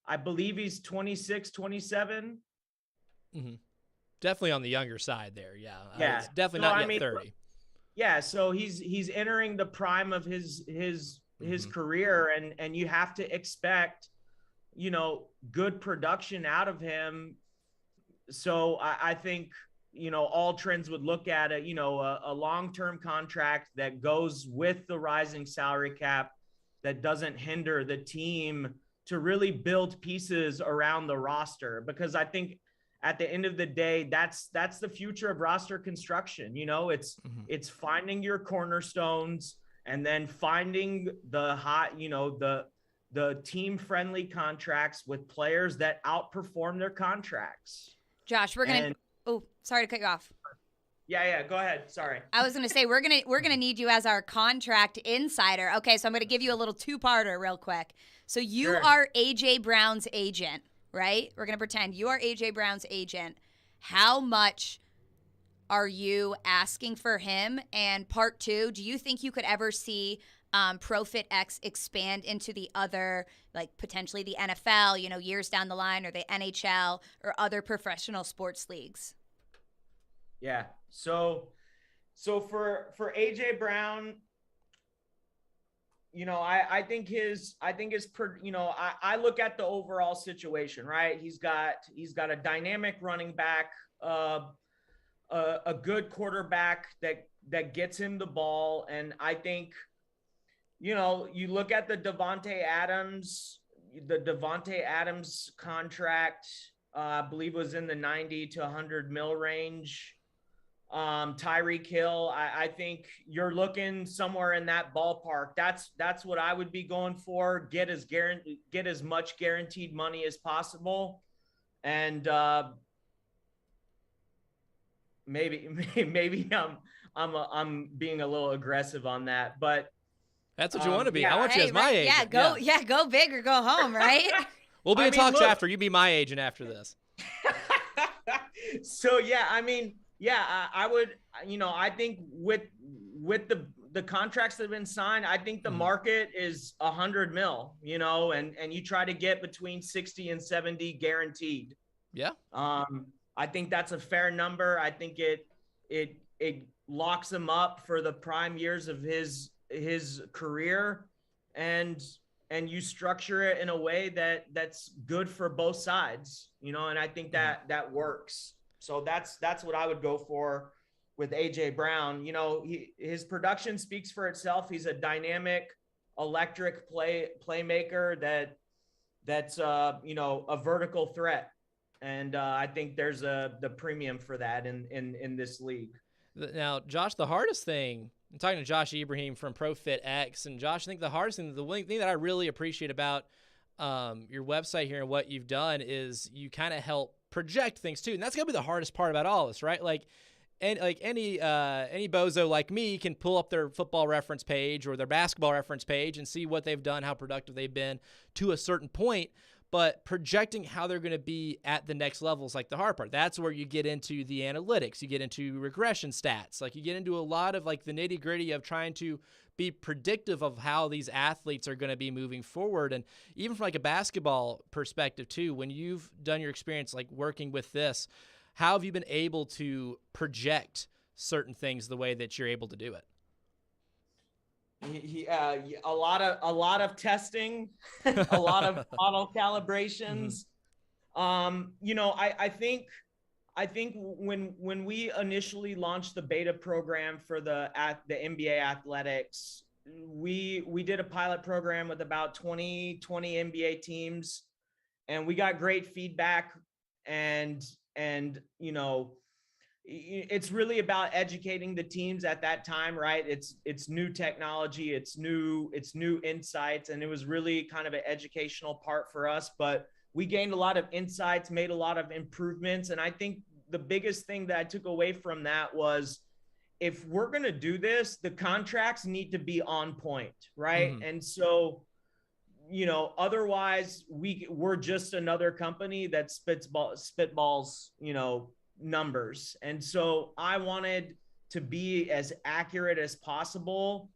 I believe he's 26, 27. Mm-hmm. Definitely on the younger side there. Yeah. Yeah. It's definitely not yet 30. Yeah. So he's entering the prime of his career, and you have to expect, you know, good production out of him. So I think, you know, all trends would look at it, you know, a long-term contract that goes with the rising salary cap, that doesn't hinder the team to really build pieces around the roster. Because I think at the end of the day, that's the future of roster construction. You know, it's finding your cornerstones and then finding the hot, you know, the team-friendly contracts with players that outperform their contracts. Josh, we're going to oh, sorry to cut you off. Yeah, go ahead. Sorry. I was going to say we're going to need you as our contract insider. Okay, so I'm going to give you a little two-parter real quick. So you are AJ Brown's agent, right? We're going to pretend you are AJ Brown's agent. How much are you asking for him? And part two, do you think you could ever see ProfitX expand into the other, like potentially the NFL, you know, years down the line, or the NHL or other professional sports leagues? Yeah. So for AJ Brown, you know, I think his, you know, I look at the overall situation, right? He's got a dynamic running back, a good quarterback that gets him the ball. And I think, you know, you look at the Devontae Adams contract, I believe was in the 90 to 100 mil range. Tyreek Hill, I think you're looking somewhere in that ballpark. That's what I would be going for. Get as much guaranteed money as possible. And maybe I'm being a little aggressive on that, but that's what you want to be. I want you as my agent. Go big or go home, right? We'll be in talks after. You be my agent after this. So yeah, I mean, yeah, I would, you know, I think with the contracts that have been signed, I think the market is 100 mil, you know, and you try to get between 60 and 70 guaranteed. Yeah. I think that's a fair number. I think it locks him up for the prime years of his career, and you structure it in a way that's good for both sides, you know, and I think that works. So that's what I would go for with AJ Brown. You know, his production speaks for itself. He's a dynamic, electric playmaker that's you know, a vertical threat, and I think there's the premium for that in this league. Now, Josh, the hardest thing, I'm talking to Josh Ibrahim from ProfitX, and Josh, I think the hardest thing, the one thing that I really appreciate about your website here and what you've done is you kind of help project things too, and that's gonna be the hardest part about all this, right? Like, any bozo like me can pull up their football reference page or their basketball reference page and see what they've done, how productive they've been to a certain point. But projecting how they're going to be at the next level is like the hard part. That's where you get into the analytics. You get into regression stats. Like, you get into a lot of like the nitty gritty of trying to be predictive of how these athletes are going to be moving forward. And even from like a basketball perspective too, when you've done your experience like working with this, how have you been able to project certain things the way that you're able to do it? A lot of testing, a lot of model calibrations. You know, I think when we initially launched the beta program for the NBA athletics, we did a pilot program with about 20 NBA teams, and we got great feedback. And you know, it's really about educating the teams at that time, right? It's new technology, it's new insights, and it was really kind of an educational part for us. But we gained a lot of insights, made a lot of improvements, and I think the biggest thing that I took away from that was, if we're going to do this, the contracts need to be on point, right? Mm-hmm. And so, otherwise we're just another company that spitballs, numbers. And so I wanted to be as accurate as possible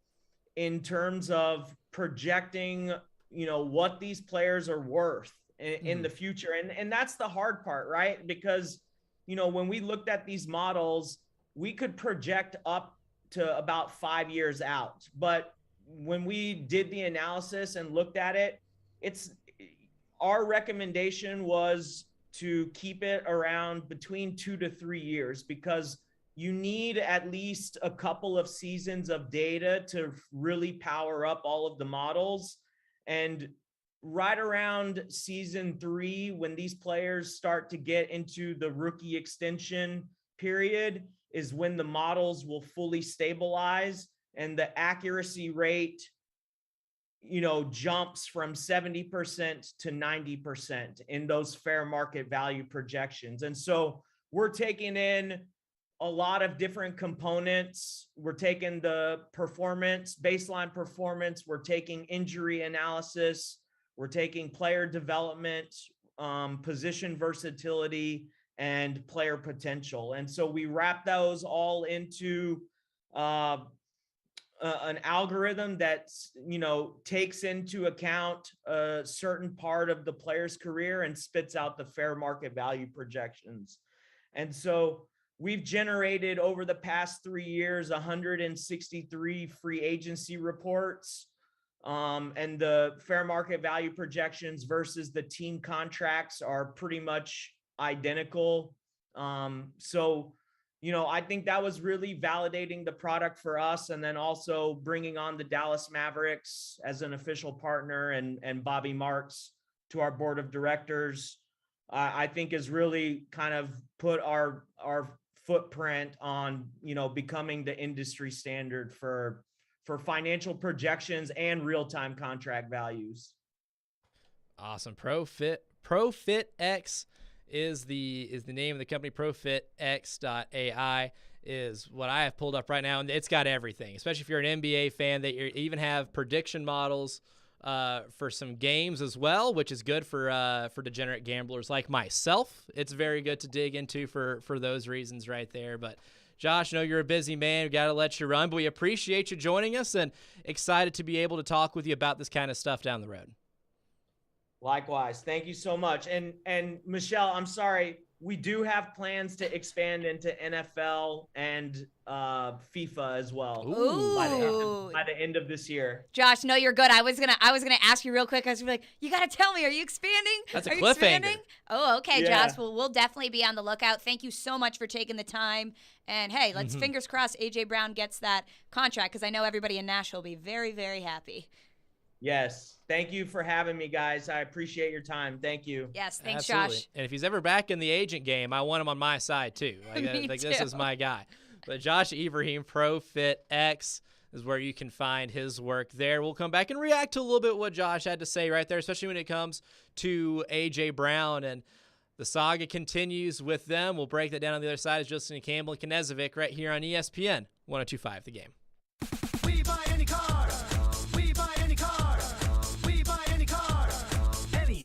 in terms of projecting, what these players are worth in the future. And that's the hard part, right? Because, when we looked at these models, we could project up to about 5 years out. But when we did the analysis and looked at it, our recommendation was to keep it around between 2 to 3 years, because you need at least a couple of seasons of data to really power up all of the models. And right around season 3, when these players start to get into the rookie extension period, is when the models will fully stabilize and the accuracy rate, jumps from 70% to 90% in those fair market value projections. And so we're taking in a lot of different components. We're taking the baseline performance. We're taking injury analysis. We're taking player development, position versatility, and player potential. And so we wrap those all into an algorithm that, takes into account a certain part of the player's career and spits out the fair market value projections. And so we've generated over the past 3 years 163 free agency reports, and the fair market value projections versus the team contracts are pretty much identical. So, I think that was really validating the product for us. And then also bringing on the Dallas Mavericks as an official partner and Bobby Marks to our board of directors, I think has really kind of put our footprint on, becoming the industry standard for financial projections and real-time contract values. Awesome. ProFitX is the name of the company. ProFitX.ai is what I have pulled up right now, and it's got everything, especially if you're an NBA fan. They even have prediction models for some games as well, which is good for degenerate gamblers like myself. It's very good to dig into for those reasons right there. But Josh, I know you're a busy man. We got to let you run, but we appreciate you joining us and excited to be able to talk with you about this kind of stuff down the road. Likewise. Thank you so much. And Michelle, I'm sorry, we do have plans to expand into NFL and FIFA as well. By the end of this year. Josh, no, you're good. I was gonna ask you real quick. I was gonna be like, you gotta tell me, are you expanding? That's a cliffhanger. expanding? Oh, okay, Yeah. Josh. Well, we'll definitely be on the lookout. Thank you so much for taking the time. And hey, let's fingers crossed AJ Brown gets that contract, because I know everybody in Nashville will be very, very happy. Yes. Thank you for having me, guys. I appreciate your time. Thank you. Yes, thanks, Absolutely. Josh. And if he's ever back in the agent game, I want him on my side too. Me This too. is my guy. But Josh Ibrahim, ProFitX is where you can find his work there. We'll come back and react to a little bit what Josh had to say right there, especially when it comes to AJ Brown, and the saga continues with them. We'll break that down on the other side. It's Justin and Campbell and Knezovic right here on ESPN 102.5 The Game. We buy any car. We buy any car. We buy any car. Any.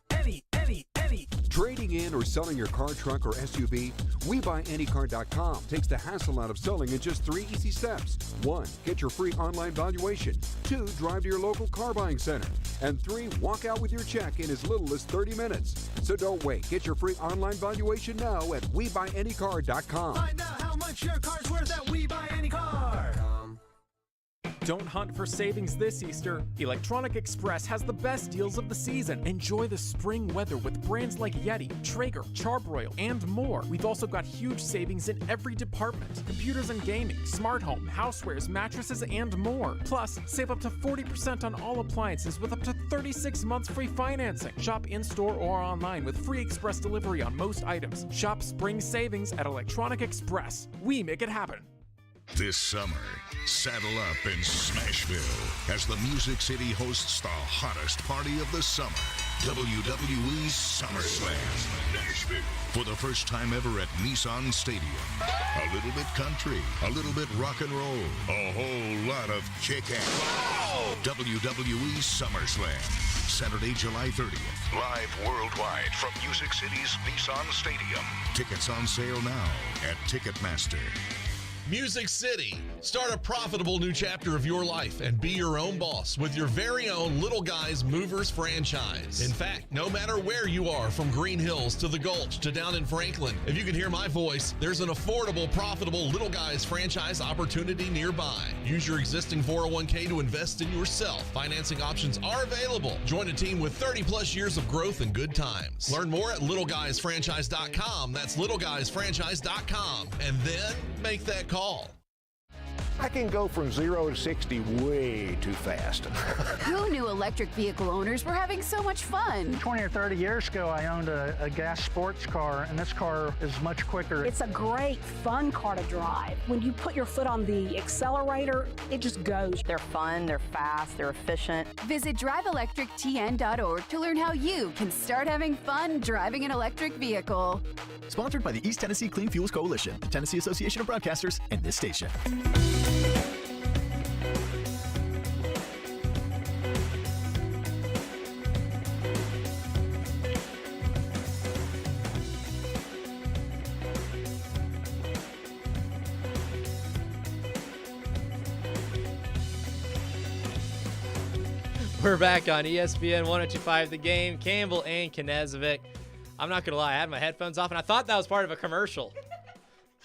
Trading in or selling your car, truck, or SUV? WeBuyAnyCar.com takes the hassle out of selling in just 3 easy steps. 1. Get your free online valuation. 2. Drive to your local car buying center. And 3. Walk out with your check in as little as 30 minutes. So don't wait. Get your free online valuation now at WeBuyAnyCar.com. Find out how much your car's worth at We Buy Any Car. Don't hunt for savings this Easter. Electronic Express has the best deals of the season. Enjoy the spring weather with brands like Yeti, Traeger, Charbroil, and more. We've also got huge savings in every department. Computers and gaming, smart home, housewares, mattresses, and more. Plus, save up to 40% on all appliances with up to 36 months free financing. Shop in-store or online with free express delivery on most items. Shop spring savings at Electronic Express. We make it happen. This summer, saddle up in Smashville as the Music City hosts the hottest party of the summer. WWE SummerSlam, Nashville. For the first time ever at Nissan Stadium. A little bit country, a little bit rock and roll, a whole lot of kick-ass. WWE SummerSlam, Saturday, July 30th. Live worldwide from Music City's Nissan Stadium. Tickets on sale now at Ticketmaster. Music City. Start a profitable new chapter of your life and be your own boss with your very own Little Guys Movers franchise. In fact, no matter where you are, from Green Hills to the Gulch to down in Franklin, if you can hear my voice, there's an affordable, profitable Little Guys franchise opportunity nearby. Use your existing 401k to invest in yourself. Financing options are available. Join a team with 30 plus years of growth and good times. Learn more at littleguysfranchise.com. That's littleguysfranchise.com. And then make that call. I can go from 0 to 60 way too fast. Who knew electric vehicle owners were having so much fun? 20 or 30 years ago, I owned a gas sports car, and this car is much quicker. It's a great, fun car to drive. When you put your foot on the accelerator, it just goes. They're fun, they're fast, they're efficient. Visit driveelectrictn.org to learn how you can start having fun driving an electric vehicle. Sponsored by the East Tennessee Clean Fuels Coalition, the Tennessee Association of Broadcasters, and this station. We're back on ESPN 102.5 The Game. Campbell and Knezovic. I'm not going to lie, I had my headphones off, and I thought that was part of a commercial.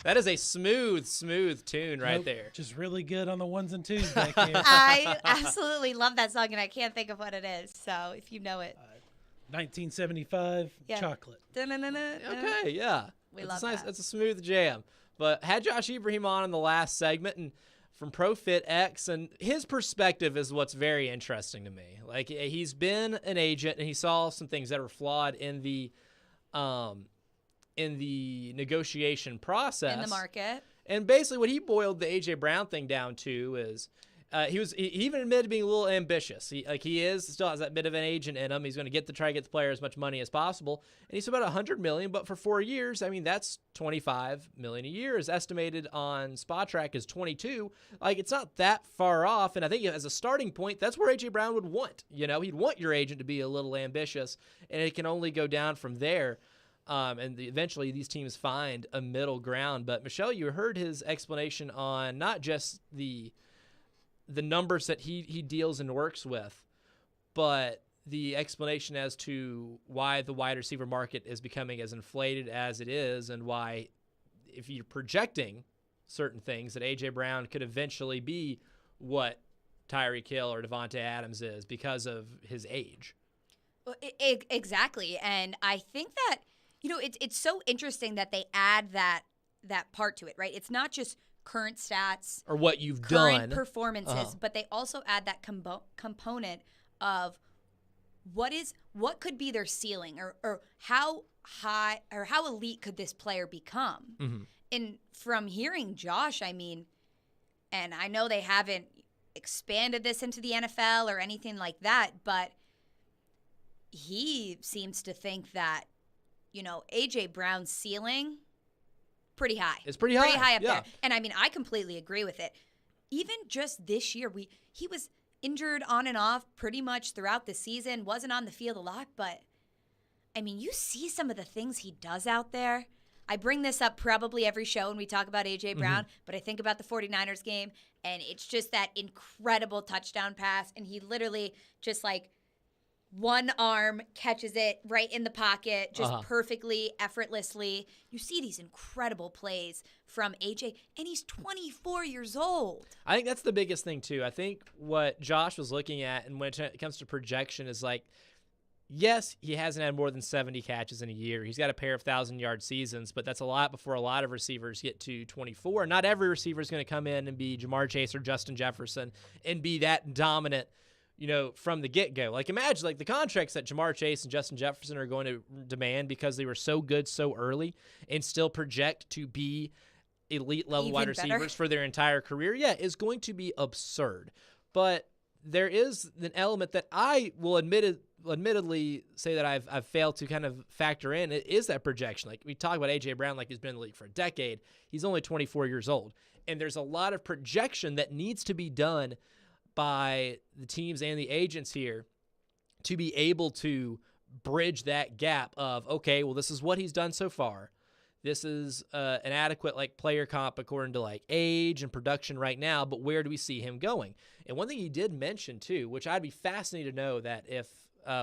That is a smooth, smooth tune right there. Just really good on the ones and twos back here. I absolutely love that song, and I can't think of what it is. So if you know it. 1975, Chocolate. Okay, yeah. We love nice. that. It's a smooth jam. But had Josh Ibrahim on in the last segment, and from ProFitX, and his perspective is what's very interesting to me. Like, he's been an agent, and he saw some things that were flawed in the negotiation process. In the market. And basically what he boiled the A.J. Brown thing down to is he even admitted to being a little ambitious. He still has that bit of an agent in him. He's going to try to get the player as much money as possible. And he's about $100 million, but for 4 years, I mean, that's $25 million a year. Is estimated on SpotTrack as 22. Like, it's not that far off. And I think as a starting point, that's where A.J. Brown would want. You know, he'd want your agent to be a little ambitious, and it can only go down from there. And eventually these teams find a middle ground. But Michelle, you heard his explanation on not just the numbers that he deals and works with, but the explanation as to why the wide receiver market is becoming as inflated as it is, and why, if you're projecting certain things, that A.J. Brown could eventually be what Tyreek Hill or Devontae Adams is because of his age. Well, exactly. And I think that, it's so interesting that they add that part to it, right? It's not just current stats or what you've current done, performances, but they also add that component of what could be their ceiling, or how high or how elite could this player become. Mm-hmm. And from hearing Josh, I mean, and I know they haven't expanded this into the NFL or anything like that, but he seems to think that, A.J. Brown's ceiling, pretty high. It's pretty high. Pretty high up yeah. there. And I mean, I completely agree with it. Even just this year, he was injured on and off pretty much throughout the season, wasn't on the field a lot, but I mean, you see some of the things he does out there. I bring this up probably every show when we talk about A.J. Brown, but I think about the 49ers game, and it's just that incredible touchdown pass, and he literally just like one arm catches it right in the pocket, just perfectly, effortlessly. You see these incredible plays from A.J., and he's 24 years old. I think that's the biggest thing, too. I think what Josh was looking at, and when it comes to projection, is like, yes, he hasn't had more than 70 catches in a year. He's got a pair of 1,000-yard seasons, but that's a lot before a lot of receivers get to 24. Not every receiver is going to come in and be Jamar Chase or Justin Jefferson and be that dominant, from the get-go. Like, imagine, like, the contracts that Jamar Chase and Justin Jefferson are going to demand because they were so good so early and still project to be elite-level wide receivers for their entire career, is going to be absurd. But there is an element that I will admit admittedly say that I've failed to kind of factor in is that projection. Like we talk about A.J. Brown like he's been in the league for a decade. He's only 24 years old. And there's a lot of projection that needs to be done by the teams and the agents here to be able to bridge that gap of, okay, well, this is what he's done so far. This is an adequate like player comp according to like age and production right now, but where do we see him going? And one thing he did mention too, which I'd be fascinated to know that if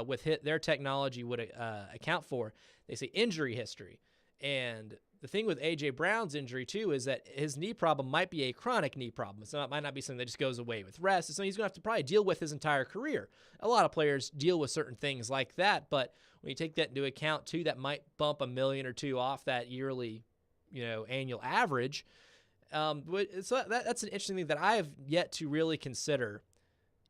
with their technology would account for, they say injury history. And the thing with A.J. Brown's injury, too, is that his knee problem might be a chronic knee problem. So it might not be something that just goes away with rest. It's something he's going to have to probably deal with his entire career. A lot of players deal with certain things like that, but when you take that into account, too, that might bump $1 million or $2 million off that yearly, annual average. So that's an interesting thing that I have yet to really consider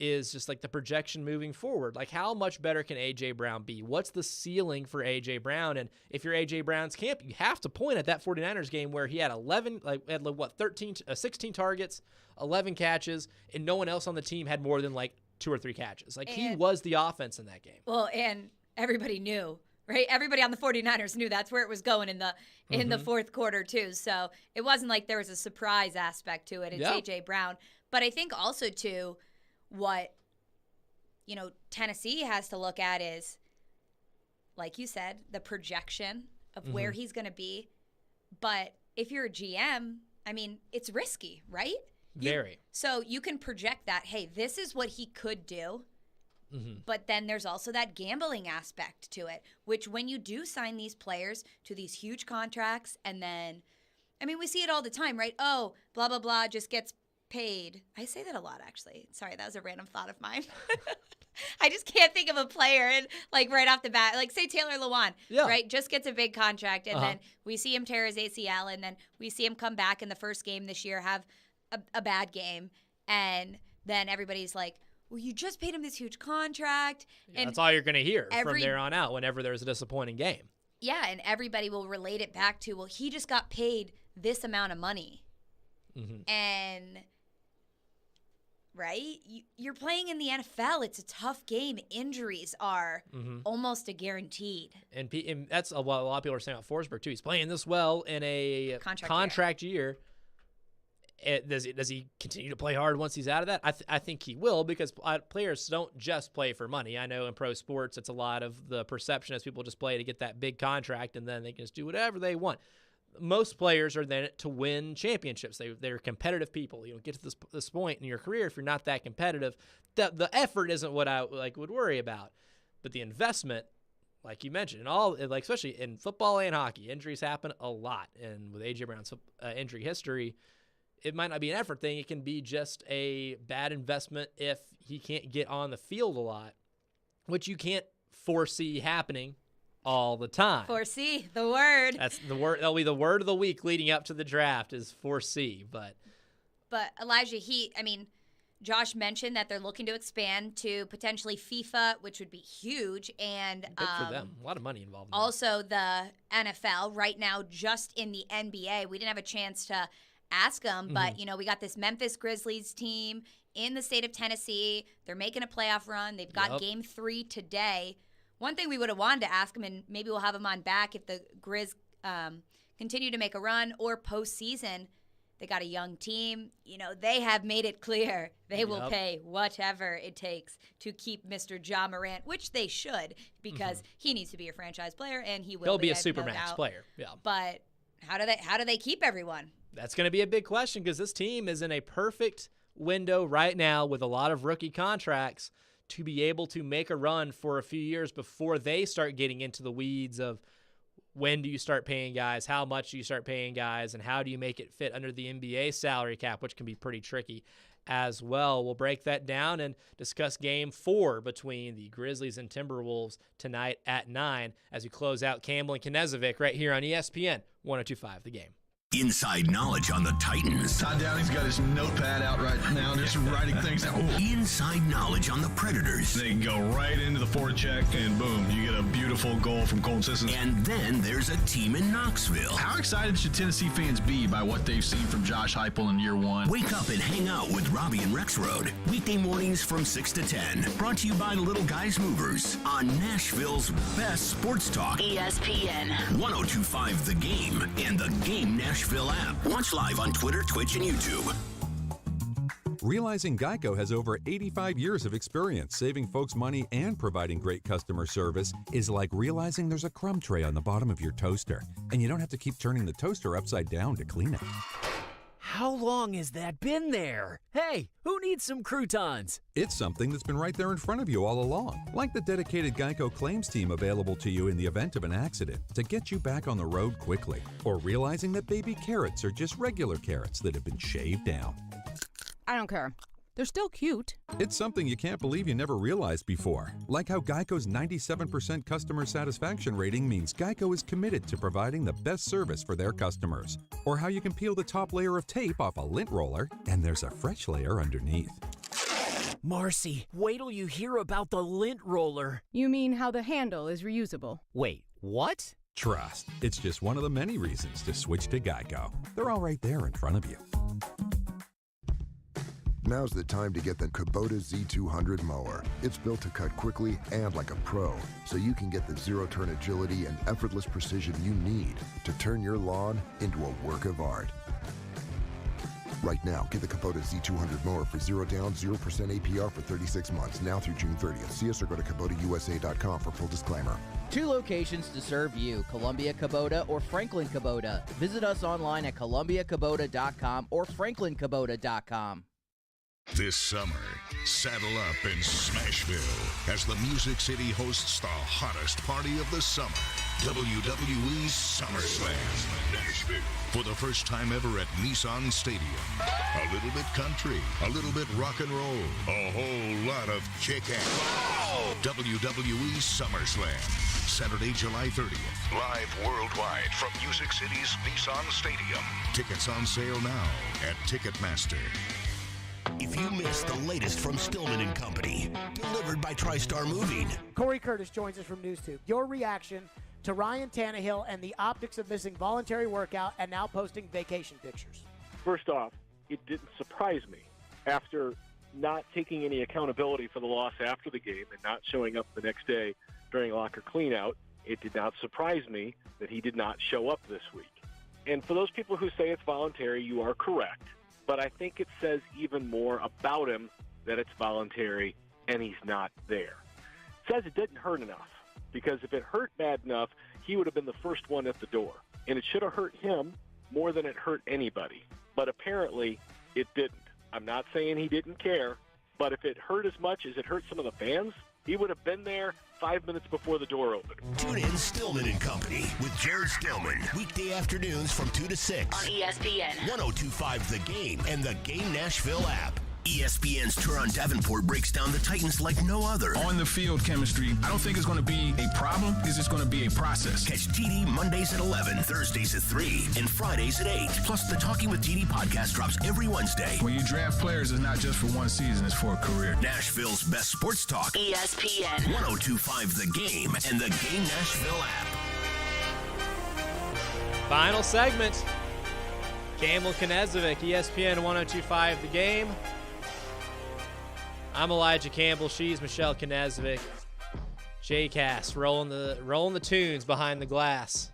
is just like the projection moving forward. Like how much better can A.J. Brown be? What's the ceiling for A.J. Brown? And if you're A.J. Brown's camp, you have to point at that 49ers game where he had 16 targets, 11 catches, and no one else on the team had more than like 2 or 3 catches. Like he was the offense in that game. Well, and everybody knew, right? Everybody on the 49ers knew that's where it was going in the fourth quarter too. So it wasn't like there was a surprise aspect to it. It's A.J. Brown. But I think also too, what Tennessee has to look at is, like you said, the projection of where he's going to be. But if you're a GM, I mean, it's risky, right? Very. So you can project that, hey, this is what he could do. But then there's also that gambling aspect to it, which when you do sign these players to these huge contracts and then, I mean, we see it all the time, right? Oh, blah, blah, blah, just gets paid. I say that a lot, actually. Sorry, that was a random thought of mine. I just can't think of a player and like right off the bat, like say Taylor Lewan, right? Just gets a big contract and then we see him tear his ACL and then we see him come back in the first game this year, have a bad game. And then everybody's like, well, you just paid him this huge contract. And that's all you're going to hear from there on out whenever there's a disappointing game. Yeah, and everybody will relate it back to, well, he just got paid this amount of money. And right? You're playing in the NFL. It's a tough game. Injuries are almost a guaranteed. And that's what a lot of people are saying about Forsberg, too. He's playing this well in a contract year. Does he continue to play hard once he's out of that? I think he will, because players don't just play for money. I know in pro sports, it's a lot of the perception as people just play to get that big contract, and then they can just do whatever they want. Most players are then to win championships. They're competitive people. You know, get to this point in your career, if you're not that competitive, the effort isn't what I would worry about. But the investment, like you mentioned, and all especially in football and hockey, injuries happen a lot. And with A.J. Brown's injury history, it might not be an effort thing. It can be just a bad investment if he can't get on the field a lot, which you can't foresee happening all the time. Foresee, the word. That's the word. That'll be the word of the week leading up to the draft is foresee. But Elijah, Josh mentioned that they're looking to expand to potentially FIFA, which would be huge, and big for them. A lot of money involved. Also, the NFL right now, just in the NBA, we didn't have a chance to ask them, but we got this Memphis Grizzlies team in the state of Tennessee. They're making a playoff run. They've got Game 3 today. One thing we would have wanted to ask him, and maybe we'll have him on back if the Grizz continue to make a run or postseason. They got a young team. They have made it clear they will pay whatever it takes to keep Mr. Ja Morant, which they should, because he needs to be a franchise player, and he will. He'll be a supermax player. Yeah. But how do they keep everyone? That's going to be a big question, because this team is in a perfect window right now with a lot of rookie contracts to be able to make a run for a few years before they start getting into the weeds of when do you start paying guys, how much do you start paying guys, and how do you make it fit under the NBA salary cap, which can be pretty tricky as well. We'll break that down and discuss Game 4 between the Grizzlies and Timberwolves tonight at 9 as we close out Campbell and Knezovic right here on ESPN 102.5 The Game. Inside knowledge on the Titans. Todd Downey's got his notepad out right now, just writing things down. Inside knowledge on the Predators. They can go right into the forecheck, and boom, you get a beautiful goal from Colton Sissons. And then there's a team in Knoxville. How excited should Tennessee fans be by what they've seen from Josh Heupel in year one? Wake up and hang out with Robby and Rexrode. Weekday mornings from 6 to 10. Brought to you by Little Guys Movers on Nashville's best sports talk. ESPN. 102.5 The Game and the Game Nashville app. Watch live on Twitter, Twitch, and YouTube. Realizing Geico has over 85 years of experience saving folks money and providing great customer service is like realizing there's a crumb tray on the bottom of your toaster, and you don't have to keep turning the toaster upside down to clean it. How long has that been there? Hey, who needs some croutons? It's something that's been right there in front of you all along, like the dedicated Geico claims team available to you in the event of an accident to get you back on the road quickly, or realizing that baby carrots are just regular carrots that have been shaved down. I don't care. They're still cute. It's something you can't believe you never realized before, like how Geico's 97% customer satisfaction rating means Geico is committed to providing the best service for their customers, or how you can peel the top layer of tape off a lint roller and there's a fresh layer underneath. Marcy, wait till you hear about the lint roller. You mean how the handle is reusable? Wait, what? Trust. It's just one of the many reasons to switch to Geico. They're all right there in front of you. Now's the time to get the Kubota Z200 mower. It's built to cut quickly and like a pro, so you can get the zero-turn agility and effortless precision you need to turn your lawn into a work of art. Right now, get the Kubota Z200 mower for 0 down, 0% APR for 36 months, now through June 30th. See us or go to KubotaUSA.com for full disclaimer. 2 locations to serve you, Columbia Kubota or Franklin Kubota. Visit us online at ColumbiaKubota.com or FranklinKubota.com. This summer, saddle up in Smashville as the Music City hosts the hottest party of the summer, WWE SummerSlam Nashville. For the first time ever at Nissan Stadium. A little bit country, a little bit rock and roll, a whole lot of kick-ass. WWE SummerSlam, Saturday, July 30th. Live worldwide from Music City's Nissan Stadium. Tickets on sale now at Ticketmaster. If you missed the latest from Stillman and Company, delivered by TriStar Moving. Corey Curtis joins us from NewsTube. Your reaction to Ryan Tannehill and the optics of missing voluntary workout and now posting vacation pictures. First off, it didn't surprise me. After not taking any accountability for the loss after the game and not showing up the next day during locker cleanout, it did not surprise me that he did not show up this week. And for those people who say it's voluntary, you are correct. But I think it says even more about him that it's voluntary and he's not there. It says it didn't hurt enough, because if it hurt bad enough, he would have been the first one at the door. And it should have hurt him more than it hurt anybody. But apparently it didn't. I'm not saying he didn't care, but if it hurt as much as it hurt some of the fans, he would have been there 5 minutes before the door opened. Tune in Stillman and Company with Jared Stillman. Weekday afternoons from 2 to 6. On ESPN. 102.5 The Game and the Game Nashville app. ESPN's Turon Davenport breaks down the Titans like no other. On the field chemistry, I don't think it's going to be a problem. It's just going to be a process. Catch TD Mondays at 11, Thursdays at 3, and Fridays at 8. Plus, the Talking with TD podcast drops every Wednesday. When you draft players, it's not just for one season, it's for a career. Nashville's best sports talk. ESPN. 102.5 The Game and the Game Nashville app. Final segment. Campbell, Knezovic, ESPN 102.5 The Game. I'm Elijah Campbell. She's Michelle Knezovic. J-Cast rolling the tunes behind the glass.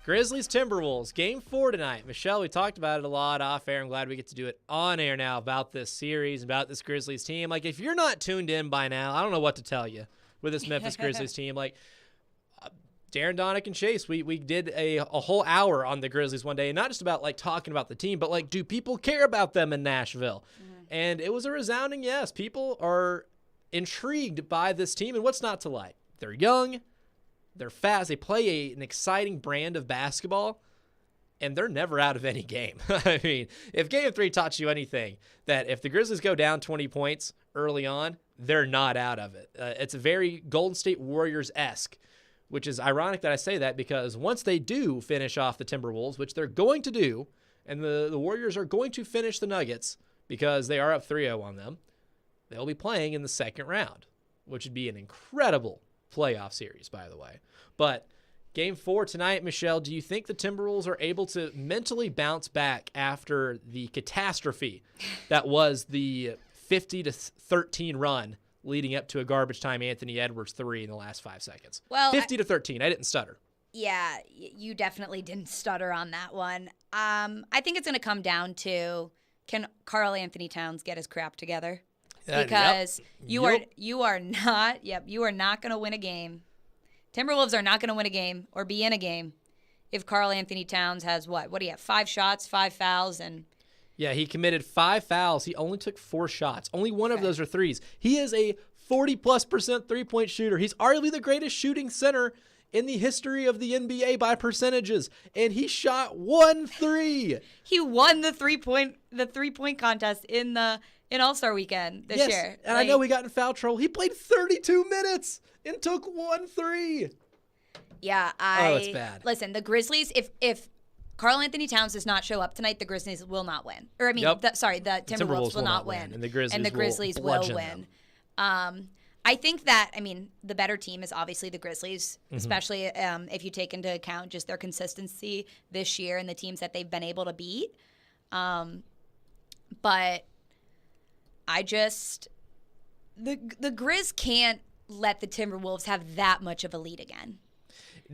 Grizzlies Timberwolves, Game 4 tonight. Michelle, we talked about it a lot off air. I'm glad we get to do it on air now about this series, about this Grizzlies team. Like, if you're not tuned in by now, I don't know what to tell you with this Memphis Grizzlies team. Like, Darren, Donick, and Chase, we did a whole hour on the Grizzlies one day, and not just about, like, talking about the team, but, like, do people care about them in Nashville? Mm-hmm. And it was a resounding yes. People are intrigued by this team, and what's not to like? They're young, they're fast, they play an exciting brand of basketball, and they're never out of any game. I mean, if Game 3 taught you anything, that if the Grizzlies go down 20 points early on, they're not out of it. It's a very Golden State Warriors-esque, which is ironic that I say that because once they do finish off the Timberwolves, which they're going to do, and the Warriors are going to finish the Nuggets because they are up 3-0 on them, they'll be playing in the second round, which would be an incredible playoff series, by the way. But Game 4 tonight, Michelle, do you think the Timberwolves are able to mentally bounce back after the catastrophe that was the 50-13 run leading up to a garbage time Anthony Edwards 3 in the last 5 seconds? Well, 50-13. I didn't stutter. Yeah, you definitely didn't stutter on that one. I think it's going to come down to, can Karl Anthony Towns get his crap together? Because you are not going to win a game. Timberwolves are not going to win a game or be in a game if Karl Anthony Towns has what do you have? 5 shots, 5 fouls, and yeah, he committed 5 fouls. He only took 4 shots. Only one of those are threes. He is a 40+% three-point shooter. He's arguably the greatest shooting center in the history of the NBA by percentages, and he shot 1 3. He won the three-point contest in All-Star Weekend this year. And I know he got in foul trouble. He played 32 minutes and took 1 3. Yeah, it's bad. Listen, the Grizzlies, if Karl Anthony Towns does not show up tonight, the Grizzlies will not win. Or the Timberwolves will not win. And the Grizzlies will win. I think that, the better team is obviously the Grizzlies, especially if you take into account just their consistency this year and the teams that they've been able to beat. But the Grizz can't let the Timberwolves have that much of a lead again.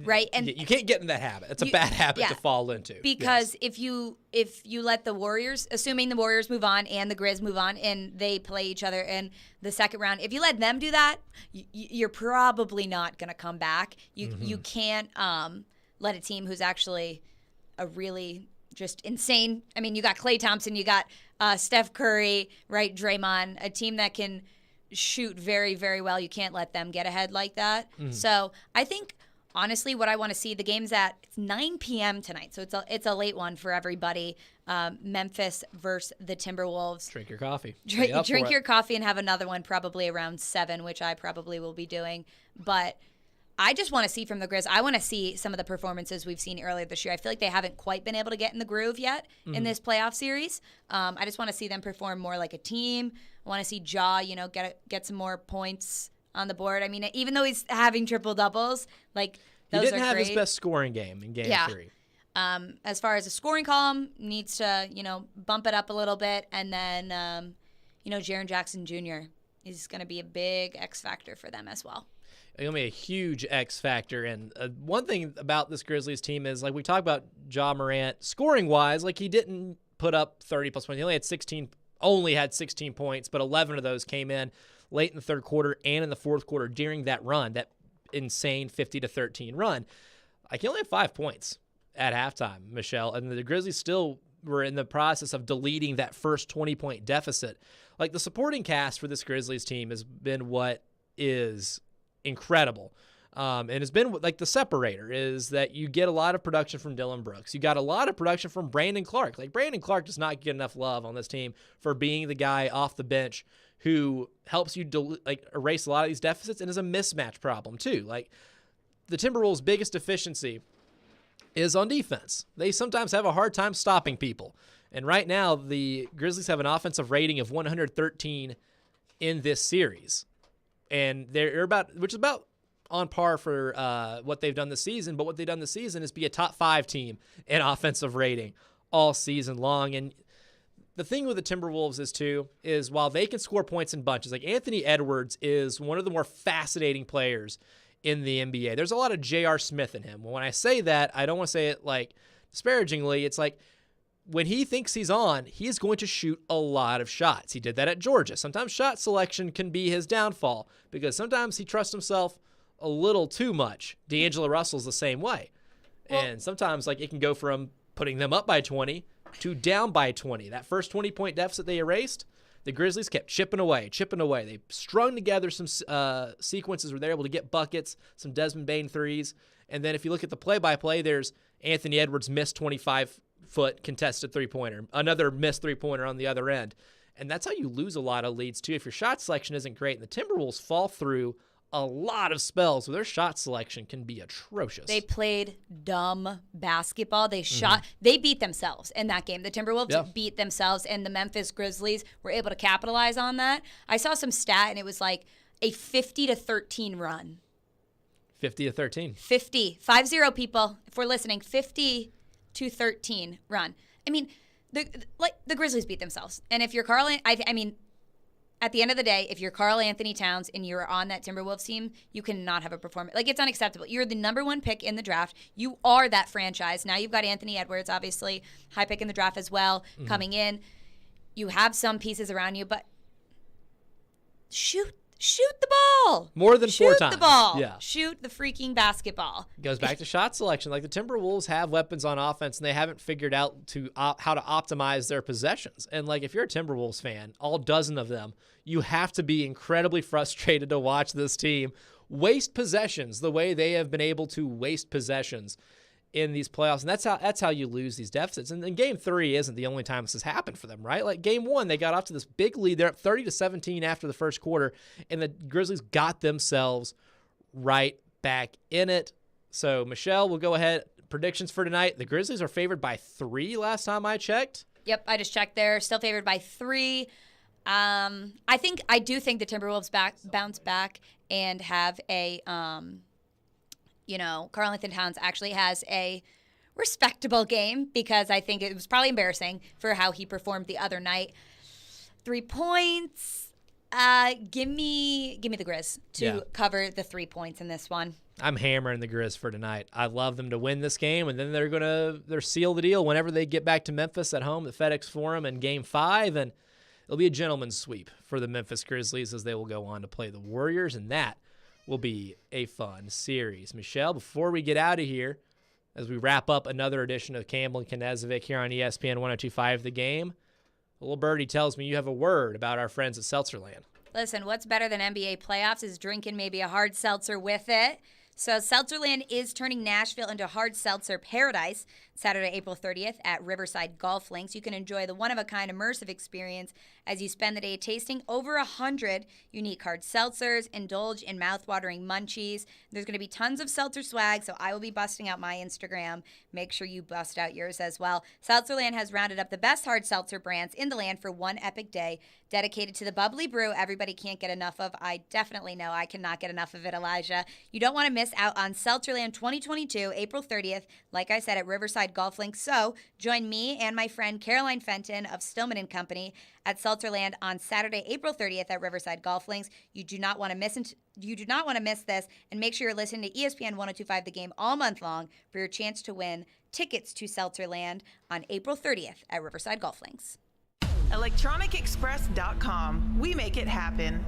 Right? And you can't get in that habit. It's a bad habit to fall into. Because if you let the Warriors, assuming the Warriors move on and the Grizz move on and they play each other in the second round, if you let them do that, you're probably not going to come back. You can't let a team who's actually a really just insane. You got Klay Thompson, you got Steph Curry, right? Draymond, a team that can shoot very, very well. You can't let them get ahead like that. So I think, honestly, what I want to see, the game's it's 9 p.m. tonight, so it's a late one for everybody. Memphis versus the Timberwolves. Drink your coffee. Drink your coffee and have another one probably around 7, which I probably will be doing. But I just want to see from the Grizz. I want to see some of the performances we've seen earlier this year. I feel like they haven't quite been able to get in the groove yet in this playoff series. I just want to see them perform more like a team. I want to see Ja, get some more points on the board. Even though he's having triple doubles, those he didn't have great. His best scoring game in Game 3. As far as a scoring column, needs to bump it up a little bit, and then Jaren Jackson Jr. is going to be a big X factor for them as well. It's going to be a huge X factor, and one thing about this Grizzlies team is we talk about Ja Morant scoring wise, he didn't put up 30+ points. He only had 16 points, but 11 of those came in late in the third quarter and in the fourth quarter during that run, that insane 50-13 run. He only had 5 points at halftime, Michelle, and the Grizzlies still were in the process of deleting that first 20-point deficit. The supporting cast for this Grizzlies team has been what is incredible. And it's been the separator is that you get a lot of production from Dillon Brooks. You got a lot of production from Brandon Clark. Brandon Clark does not get enough love on this team for being the guy off the bench who helps you erase a lot of these deficits and is a mismatch problem too. The Timberwolves' biggest deficiency is on defense. They sometimes have a hard time stopping people. And right now, the Grizzlies have an offensive rating of 113 in this series. And which is about on par for what they've done this season. But what they've done this season is be a top 5 team in offensive rating all season long. And the thing with the Timberwolves is while they can score points in bunches, Anthony Edwards is one of the more fascinating players in the NBA. There's a lot of J.R. Smith in him. When I say that, I don't want to say it disparagingly. It's when he thinks he's on, he is going to shoot a lot of shots. He did that at Georgia. Sometimes shot selection can be his downfall because sometimes he trusts himself a little too much. D'Angelo Russell's the same way. And sometimes it can go from putting them up by 20 to down by 20. That first 20-point deficit they erased, the Grizzlies kept chipping away. They strung together some sequences where they're able to get buckets, some Desmond Bane threes. And then if you look at the play-by-play, there's Anthony Edwards' missed 25-foot contested three-pointer, another missed three-pointer on the other end. And that's how you lose a lot of leads, too, if your shot selection isn't great. And the Timberwolves fall through a lot of spells where their shot selection can be atrocious. They played dumb basketball. They they beat themselves in that game. The Timberwolves beat themselves, and the Memphis Grizzlies were able to capitalize on that. I saw some stat, and it was like a 50-13 run. 50-13. 50 people, if we're listening, 50-13 run. I mean, the Grizzlies beat themselves. And if you're Carl, I mean, at the end of the day, if you're Karl Anthony Towns and you're on that Timberwolves team, you cannot have a performance. Like, it's unacceptable. You're the number one pick in the draft. You are that franchise. Now you've got Anthony Edwards, obviously, high pick in the draft as well, coming in. You have some pieces around you, but shoot the ball. More than 4 times. Shoot the ball. Yeah. Shoot the freaking basketball. It goes back to shot selection. Like, the Timberwolves have weapons on offense, and they haven't figured out how to optimize their possessions. And, like, if you're a Timberwolves fan, all dozen of them, you have to be incredibly frustrated to watch this team waste possessions the way they have been able to waste possessions in these playoffs. And that's how you lose these deficits. And Game 3 isn't the only time this has happened for them, right? Like, Game 1, they got off to this big lead. They're up 30-17 after the first quarter, and the Grizzlies got themselves right back in it. So, Michelle, we'll go ahead. Predictions for tonight. The Grizzlies are favored by 3 last time I checked. Yep, I just checked there. Still favored by 3. I do think the Timberwolves bounce back and have a Karl Anthony Towns actually has a respectable game, because I think it was probably embarrassing for how he performed the other night. 3 points. Give me the Grizz to cover the 3 points in this one. I'm hammering the Grizz for tonight. I love them to win this game, and then they're seal the deal whenever they get back to Memphis at home at FedEx Forum in Game 5, and it'll be a gentleman's sweep for the Memphis Grizzlies as they will go on to play the Warriors, and that will be a fun series. Michelle, before we get out of here, as we wrap up another edition of Campbell and Knezovic here on ESPN 102.5 The Game, a little birdie tells me you have a word about our friends at Seltzerland. Listen, what's better than NBA playoffs is drinking maybe a hard seltzer with it. So Seltzerland is turning Nashville into hard seltzer paradise Saturday, April 30th at Riverside Golf Links. You can enjoy the one-of-a-kind immersive experience as you spend the day tasting over 100 unique hard seltzers, indulge in mouth-watering munchies. There's going to be tons of seltzer swag, so I will be busting out my Instagram. Make sure you bust out yours as well. Seltzerland has rounded up the best hard seltzer brands in the land for one epic day, dedicated to the bubbly brew everybody can't get enough of. I definitely know I cannot get enough of it, Elijah. You don't want to miss out on Seltzerland 2022, April 30th, like I said, at Riverside Golf Links. So join me and my friend Caroline Fenton of Stillman & Company at Seltzerland on Saturday, April 30th at Riverside Golf Links. You do not want to miss this, and make sure you're listening to ESPN 102.5 The Game all month long for your chance to win tickets to Seltzerland on April 30th at Riverside Golf Links. ElectronicExpress.com. We make it happen.